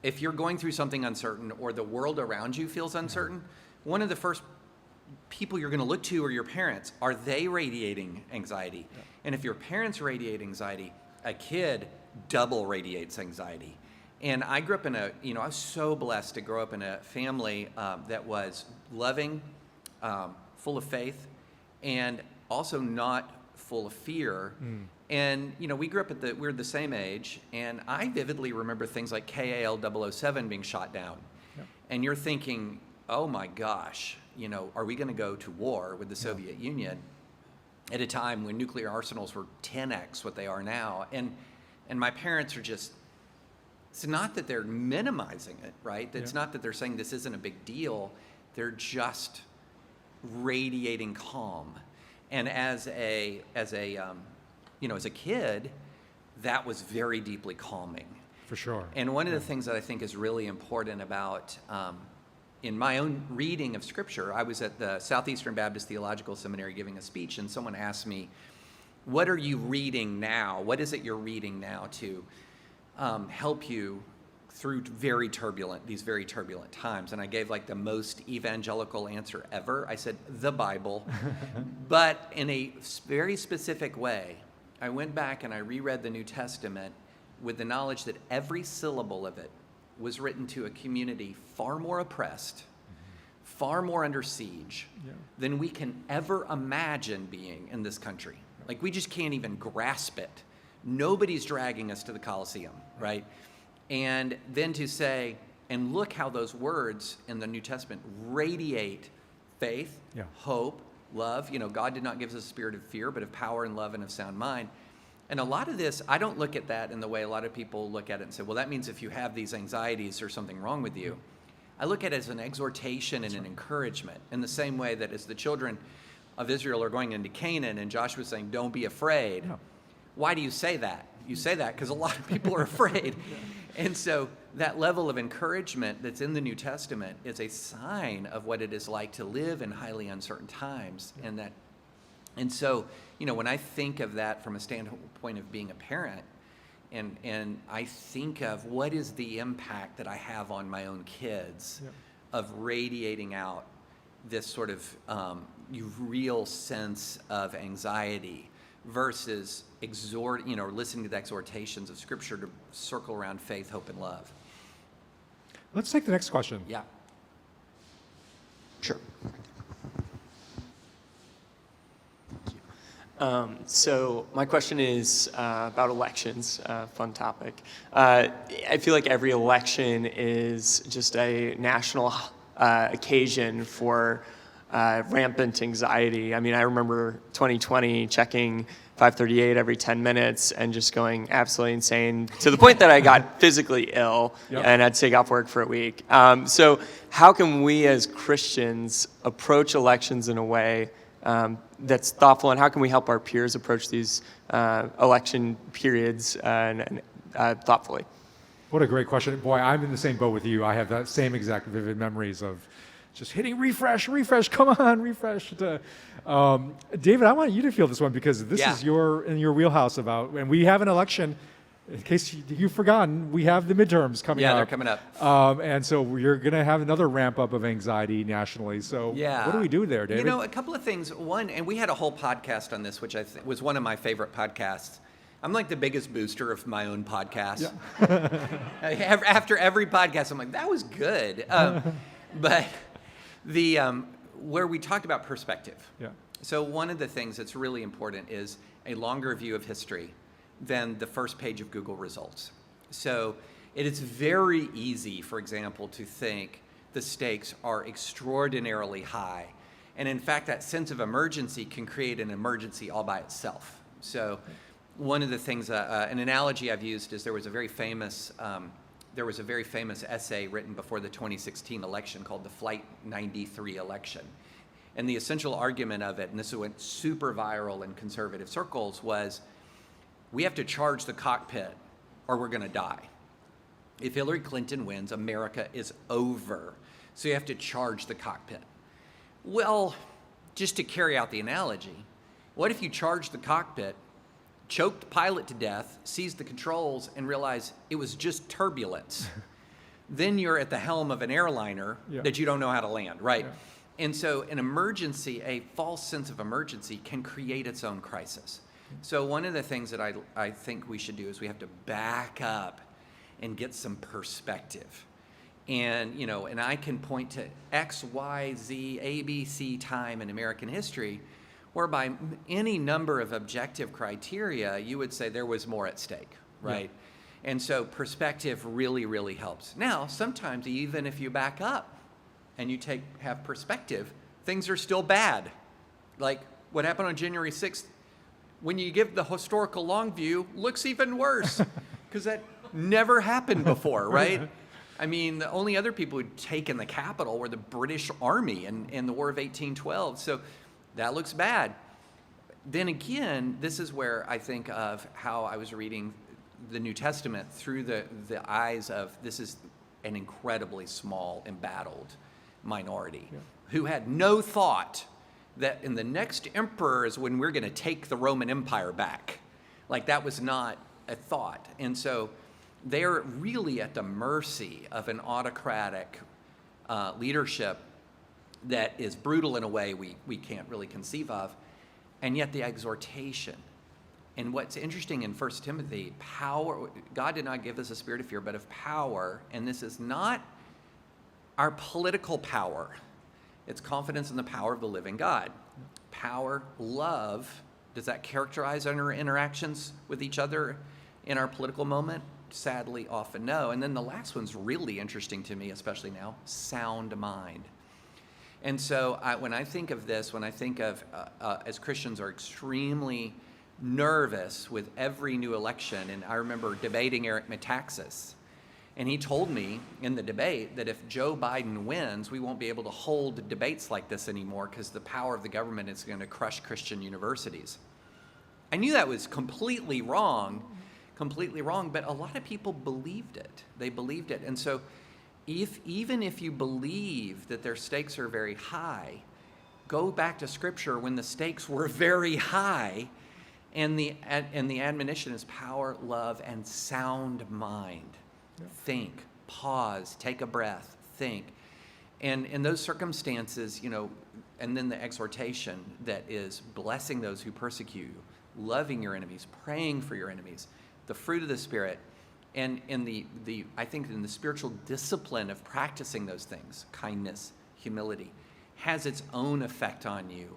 If you're going through something uncertain or the world around you feels uncertain, one of the first people you're going to look to are your parents. Are they radiating anxiety? Yeah. And if your parents radiate anxiety, a kid double radiates anxiety. And I grew up in I was so blessed to grow up in a family that was loving, full of faith, and also not full of fear. And, we grew up we were the same age, and I vividly remember things like KAL-007 being shot down. Yep. And you're thinking, oh my gosh, are we going to go to war with the Soviet Union at a time when nuclear arsenals were 10x what they are now? And my parents are just, it's not that they're minimizing it, right? It's not that they're saying this isn't a big deal. They're just radiating calm. And as a kid, that was very deeply calming. For sure. And one of the things that I think is really important about, in my own reading of Scripture, I was at the Southeastern Baptist Theological Seminary giving a speech, and someone asked me, what are you reading now? What is it you're reading now to help you through these very turbulent times? And I gave like the most evangelical answer ever. I said, the Bible. But in a very specific way, I went back and I reread the New Testament with the knowledge that every syllable of it was written to a community far more oppressed, far more under siege than we can ever imagine being in this country. Like, we just can't even grasp it. Nobody's dragging us to the Colosseum, right? And then to say, and look how those words in the New Testament radiate faith, hope, love. God did not give us a spirit of fear, but of power and love and of sound mind. And a lot of this, I don't look at that in the way a lot of people look at it and say, well, that means if you have these anxieties, there's something wrong with you. I look at it as an exhortation and an encouragement, in the same way that as the children of Israel are going into Canaan and Joshua's saying, don't be afraid. Why do you say that? You say that because a lot of people are afraid. And so that level of encouragement that's in the New Testament is a sign of what it is like to live in highly uncertain times. And so, when I think of that from a standpoint of being a parent, and I think of what is the impact that I have on my own kids of radiating out this sort of real sense of anxiety versus listening to the exhortations of Scripture to circle around faith, hope, and love. Let's take the next question. Yeah. Sure. So my question is about elections, fun topic. I feel like every election is just a national occasion for rampant anxiety. I mean, I remember 2020 checking 538 every 10 minutes and just going absolutely insane to the point that I got physically ill and had to take off work for a week. So how can we as Christians approach elections in a way that's thoughtful, and how can we help our peers approach these election periods thoughtfully? What a great question. Boy, I'm in the same boat with you. I have that same exact vivid memories of just hitting refresh, come on, refresh. David, I want you to feel this one because this is in your wheelhouse and we have an election. In case you've forgotten, we have the midterms coming up. Yeah, they're coming up. And so you're going to have another ramp up of anxiety nationally. So what do we do there, David? A couple of things. One, and we had a whole podcast on this, which was one of my favorite podcasts. I'm like the biggest booster of my own podcast. Yeah. After every podcast, I'm like, that was good. But where we talked about perspective. Yeah. So one of the things that's really important is a longer view of history than the first page of Google results. So it is very easy, for example, to think the stakes are extraordinarily high. And in fact, that sense of emergency can create an emergency all by itself. So one of the things, an analogy I've used is there was a very famous essay written before the 2016 election called the Flight 93 election. And the essential argument of it, and this went super viral in conservative circles, was we have to charge the cockpit or we're going to die. If Hillary Clinton wins, America is over. So you have to charge the cockpit. Well, just to carry out the analogy, what if you charge the cockpit, choke the pilot to death, seize the controls, and realize it was just turbulence? Then you're at the helm of an airliner that you don't know how to land, right? Yeah. And so an emergency, a false sense of emergency, can create its own crisis. So one of the things that I think we should do is we have to back up and get some perspective. And, and I can point to X, Y, Z, A, B, C time in American history, where by any number of objective criteria, you would say there was more at stake, right? Yeah. And so perspective really, really helps. Now, sometimes even if you back up and you have perspective, things are still bad. Like what happened on January 6th, when you give the historical long view, looks even worse because that never happened before, right? I mean, the only other people who'd taken the capital were the British Army in the War of 1812. So that looks bad. Then again, this is where I think of how I was reading the New Testament through the eyes of, this is an incredibly small, embattled minority who had no thought that in the next emperor is when we're going to take the Roman Empire back. Like that was not a thought. And so they're really at the mercy of an autocratic leadership that is brutal in a way we can't really conceive of. And yet the exhortation. And what's interesting in 1 Timothy, power, God did not give us a spirit of fear, but of power. And this is not our political power. It's confidence in the power of the living God. Power, love, does that characterize our interactions with each other in our political moment? Sadly, often no. And then the last one's really interesting to me, especially now, sound mind. And so when I think of this, when I think of, as Christians are extremely nervous with every new election, and I remember debating Eric Metaxas, and he told me in the debate that if Joe Biden wins, we won't be able to hold debates like this anymore because the power of the government is going to crush Christian universities. I knew that was completely wrong, but a lot of people believed it. They believed it. And so even if you believe that their stakes are very high, go back to Scripture when the stakes were very high, and the admonition is power, love, and sound mind. Yeah. Think, pause, take a breath, think. And in those circumstances, and then the exhortation that is blessing those who persecute you, loving your enemies, praying for your enemies, the fruit of the Spirit, and in I think in the spiritual discipline of practicing those things, kindness, humility, has its own effect on you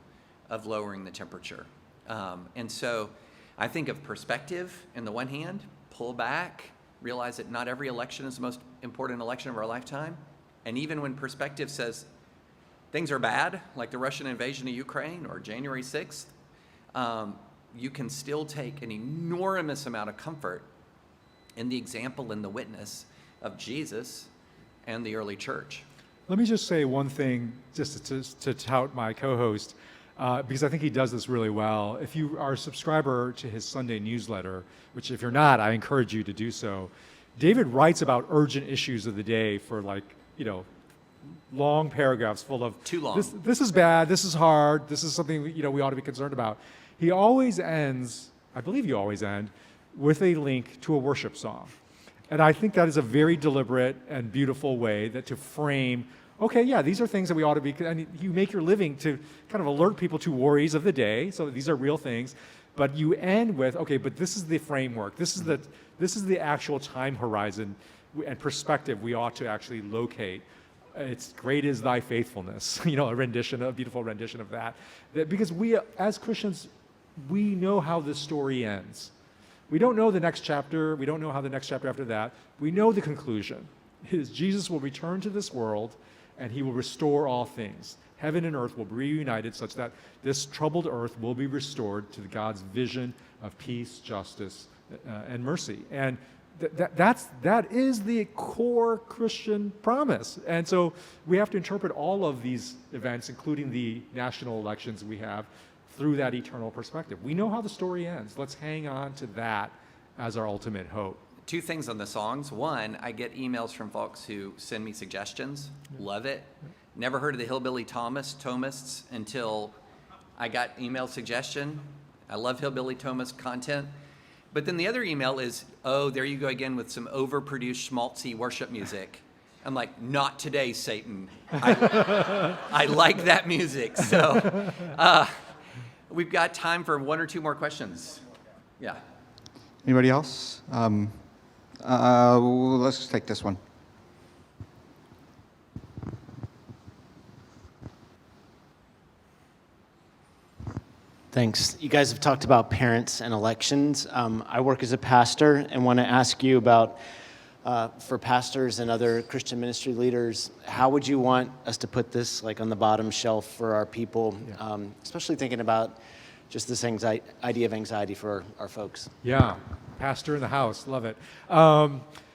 of lowering the temperature. And so I think of perspective in the one hand, pull back, realize that not every election is the most important election of our lifetime. And even when perspective says things are bad, like the Russian invasion of Ukraine or January 6th, you can still take an enormous amount of comfort in the example and the witness of Jesus and the early church. Let me just say one thing, just to tout my co-host, because I think he does this really well. If you are a subscriber to his Sunday newsletter, which if you're not, I encourage you to do so, David writes about urgent issues of the day for long paragraphs full of, too long. This is bad, this is hard, this is something we ought to be concerned about. He always ends, I believe you always end, with a link to a worship song. And I think that is a very deliberate and beautiful way to frame, okay, yeah, these are things that we ought to be, and you make your living to kind of alert people to worries of the day, so these are real things, but you end with, okay, but this is the framework, this is the actual time horizon and perspective we ought to actually locate. It's great is thy faithfulness, a beautiful rendition of that. Because we, as Christians, we know how this story ends. We don't know the next chapter. We don't know how the next chapter after that. We know the conclusion. Jesus will return to this world, and he will restore all things. Heaven and earth will be reunited such that this troubled earth will be restored to God's vision of peace, justice, and mercy. And that is the core Christian promise. And so we have to interpret all of these events, including the national elections we have, through that eternal perspective. We know how the story ends. Let's hang on to that as our ultimate hope. Two things on the songs. One, I get emails from folks who send me suggestions. Love it. Never heard of the Hillbilly Thomists until I got email suggestion. I love Hillbilly Thomist content. But then the other email is, oh, there you go again with some overproduced schmaltzy worship music. I'm like, not today, Satan. I like that music. So we've got time for one or two more questions. Yeah. Anybody else? Let's take this one. Thanks. You guys have talked about parents and elections. I work as a pastor and want to ask you about, for pastors and other Christian ministry leaders, how would you want us to put this like on the bottom shelf for our people, especially thinking about just this idea of anxiety for our folks? Yeah, pastor in the house, love it.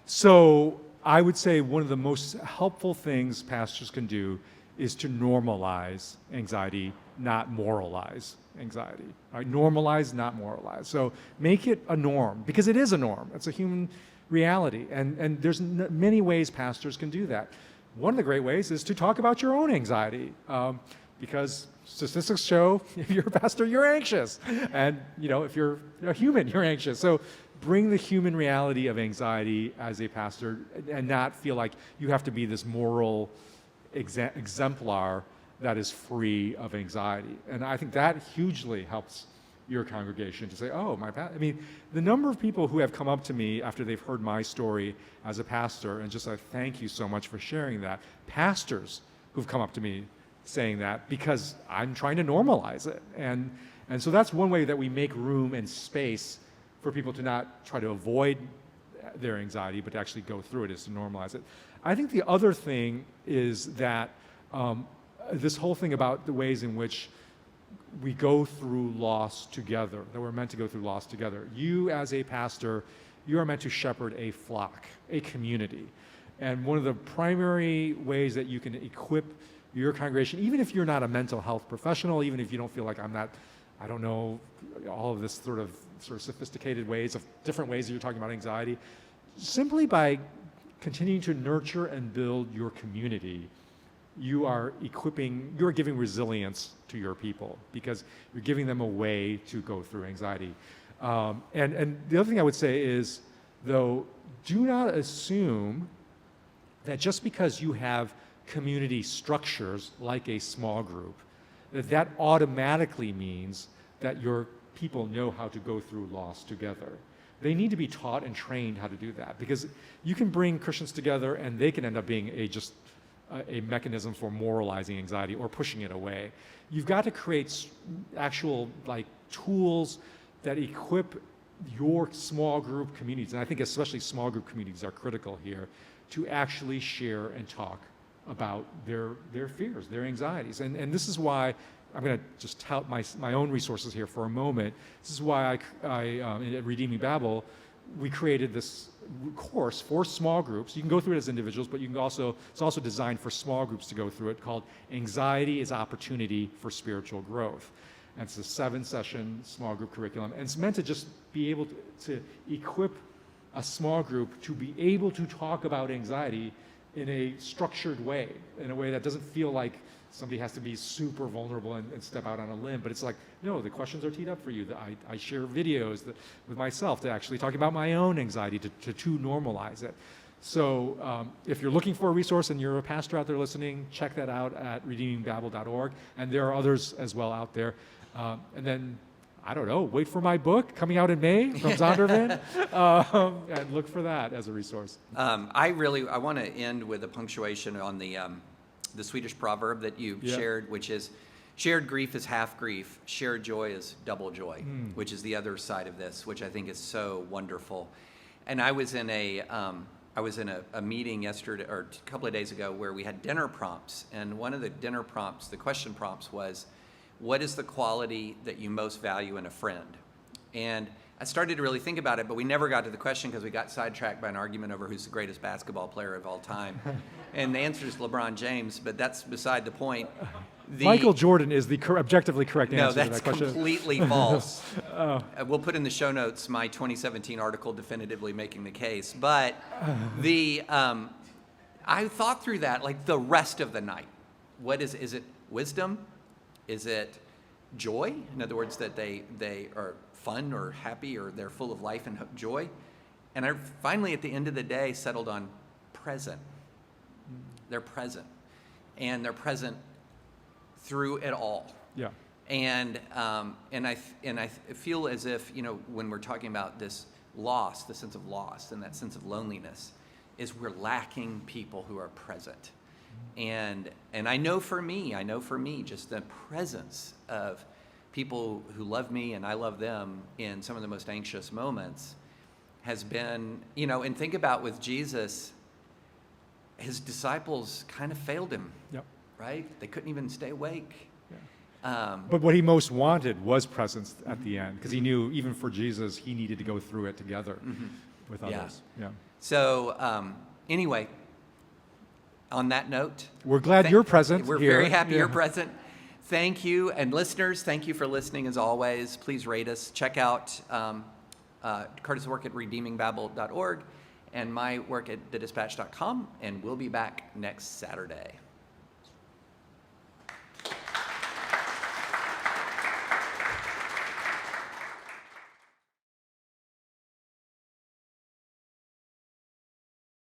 So I would say one of the most helpful things pastors can do is to normalize anxiety, not moralize anxiety. Right? Normalize, not moralize. So make it a norm, because it is a norm. It's a human reality, and there's many ways pastors can do that. One of the great ways is to talk about your own anxiety, because statistics show if you're a pastor, you're anxious, and if you're a human, you're anxious. So bring the human reality of anxiety as a pastor, and not feel like you have to be this moral exemplar that is free of anxiety. And I think that hugely helps your congregation to say, oh, the number of people who have come up to me after they've heard my story as a pastor and just like, thank you so much for sharing that. Pastors who've come up to me saying that because I'm trying to normalize it. And so that's one way that we make room and space for people to not try to avoid their anxiety, but to actually go through it, is to normalize it. I think the other thing is that this whole thing about the ways in which we go through loss together, that we're meant to go through loss together. You as a pastor, you are meant to shepherd a flock, a community. And one of the primary ways that you can equip your congregation, even if you're not a mental health professional, even if you don't feel like I don't know all of this sort of sophisticated ways of different ways that you're talking about anxiety, simply by continuing to nurture and build your community, you are giving resilience to your people, because you're giving them a way to go through anxiety. And the other thing I would say is, though, do not assume that just because you have community structures like a small group, that automatically means that your people know how to go through loss together. They need to be taught and trained how to do that, because you can bring Christians together and they can end up being a mechanism for moralizing anxiety or pushing it away. You've got to create actual tools that equip your small group communities, and I think especially small group communities are critical here, to actually share and talk about their fears, their anxieties. And this is why I'm going to just tout my own resources here for a moment. This is why I at Redeeming Babel, we created this course for small groups. You can go through it as individuals, but it's also designed for small groups to go through it, called Anxiety is Opportunity for Spiritual Growth. And it's a 7-session small group curriculum. And it's meant to just be able to equip a small group to be able to talk about anxiety in a structured way, in a way that doesn't feel like somebody has to be super vulnerable and step out on a limb. But it's like, no, the questions are teed up for you. I share videos with myself to actually talk about my own anxiety to normalize it. So if you're looking for a resource and you're a pastor out there listening, check that out at redeemingbabel.org. And there are others as well out there. And then, I don't know, wait for my book coming out in May from Zondervan, and look for that as a resource. I want to end with a punctuation on the Swedish proverb that you shared, which is, shared grief is half grief, shared joy is double joy, which is the other side of this, which I think is so wonderful. And I was in a meeting yesterday, or a couple of days ago, where we had dinner prompts, and one of the dinner prompts, the question prompts was, what is the quality that you most value in a friend? And I started to really think about it, but we never got to the question because we got sidetracked by an argument over who's the greatest basketball player of all time. And the answer is LeBron James, but that's beside the point. Michael Jordan is the objectively correct answer No, to that's that question. completely false. We'll put in the show notes my 2017 article definitively making the case. But I thought through that like the rest of the night. What is it wisdom? Is it joy? In other words, that they are fun or happy, or they're full of life and joy? And I finally, at the end of the day, settled on present. They're present. And they're present through it all. And I feel as if, when we're talking about this loss, the sense of loss and that sense of loneliness, is we're lacking people who are present. And I know for me, just the presence of people who love me and I love them in some of the most anxious moments has been, and think about with Jesus, his disciples kind of failed him, Yep. right? They couldn't even stay awake. But what he most wanted was presence at the end, because he knew even for Jesus, he needed to go through it together with Yeah. others. Yeah. So anyway, on that note, We're glad you're present. We're here. very happy Yeah. you're present. Thank you. And listeners, thank you for listening as always. Please rate us. Check out Curtis' work at redeemingbabel.org and my work at thedispatch.com. And we'll be back next Saturday.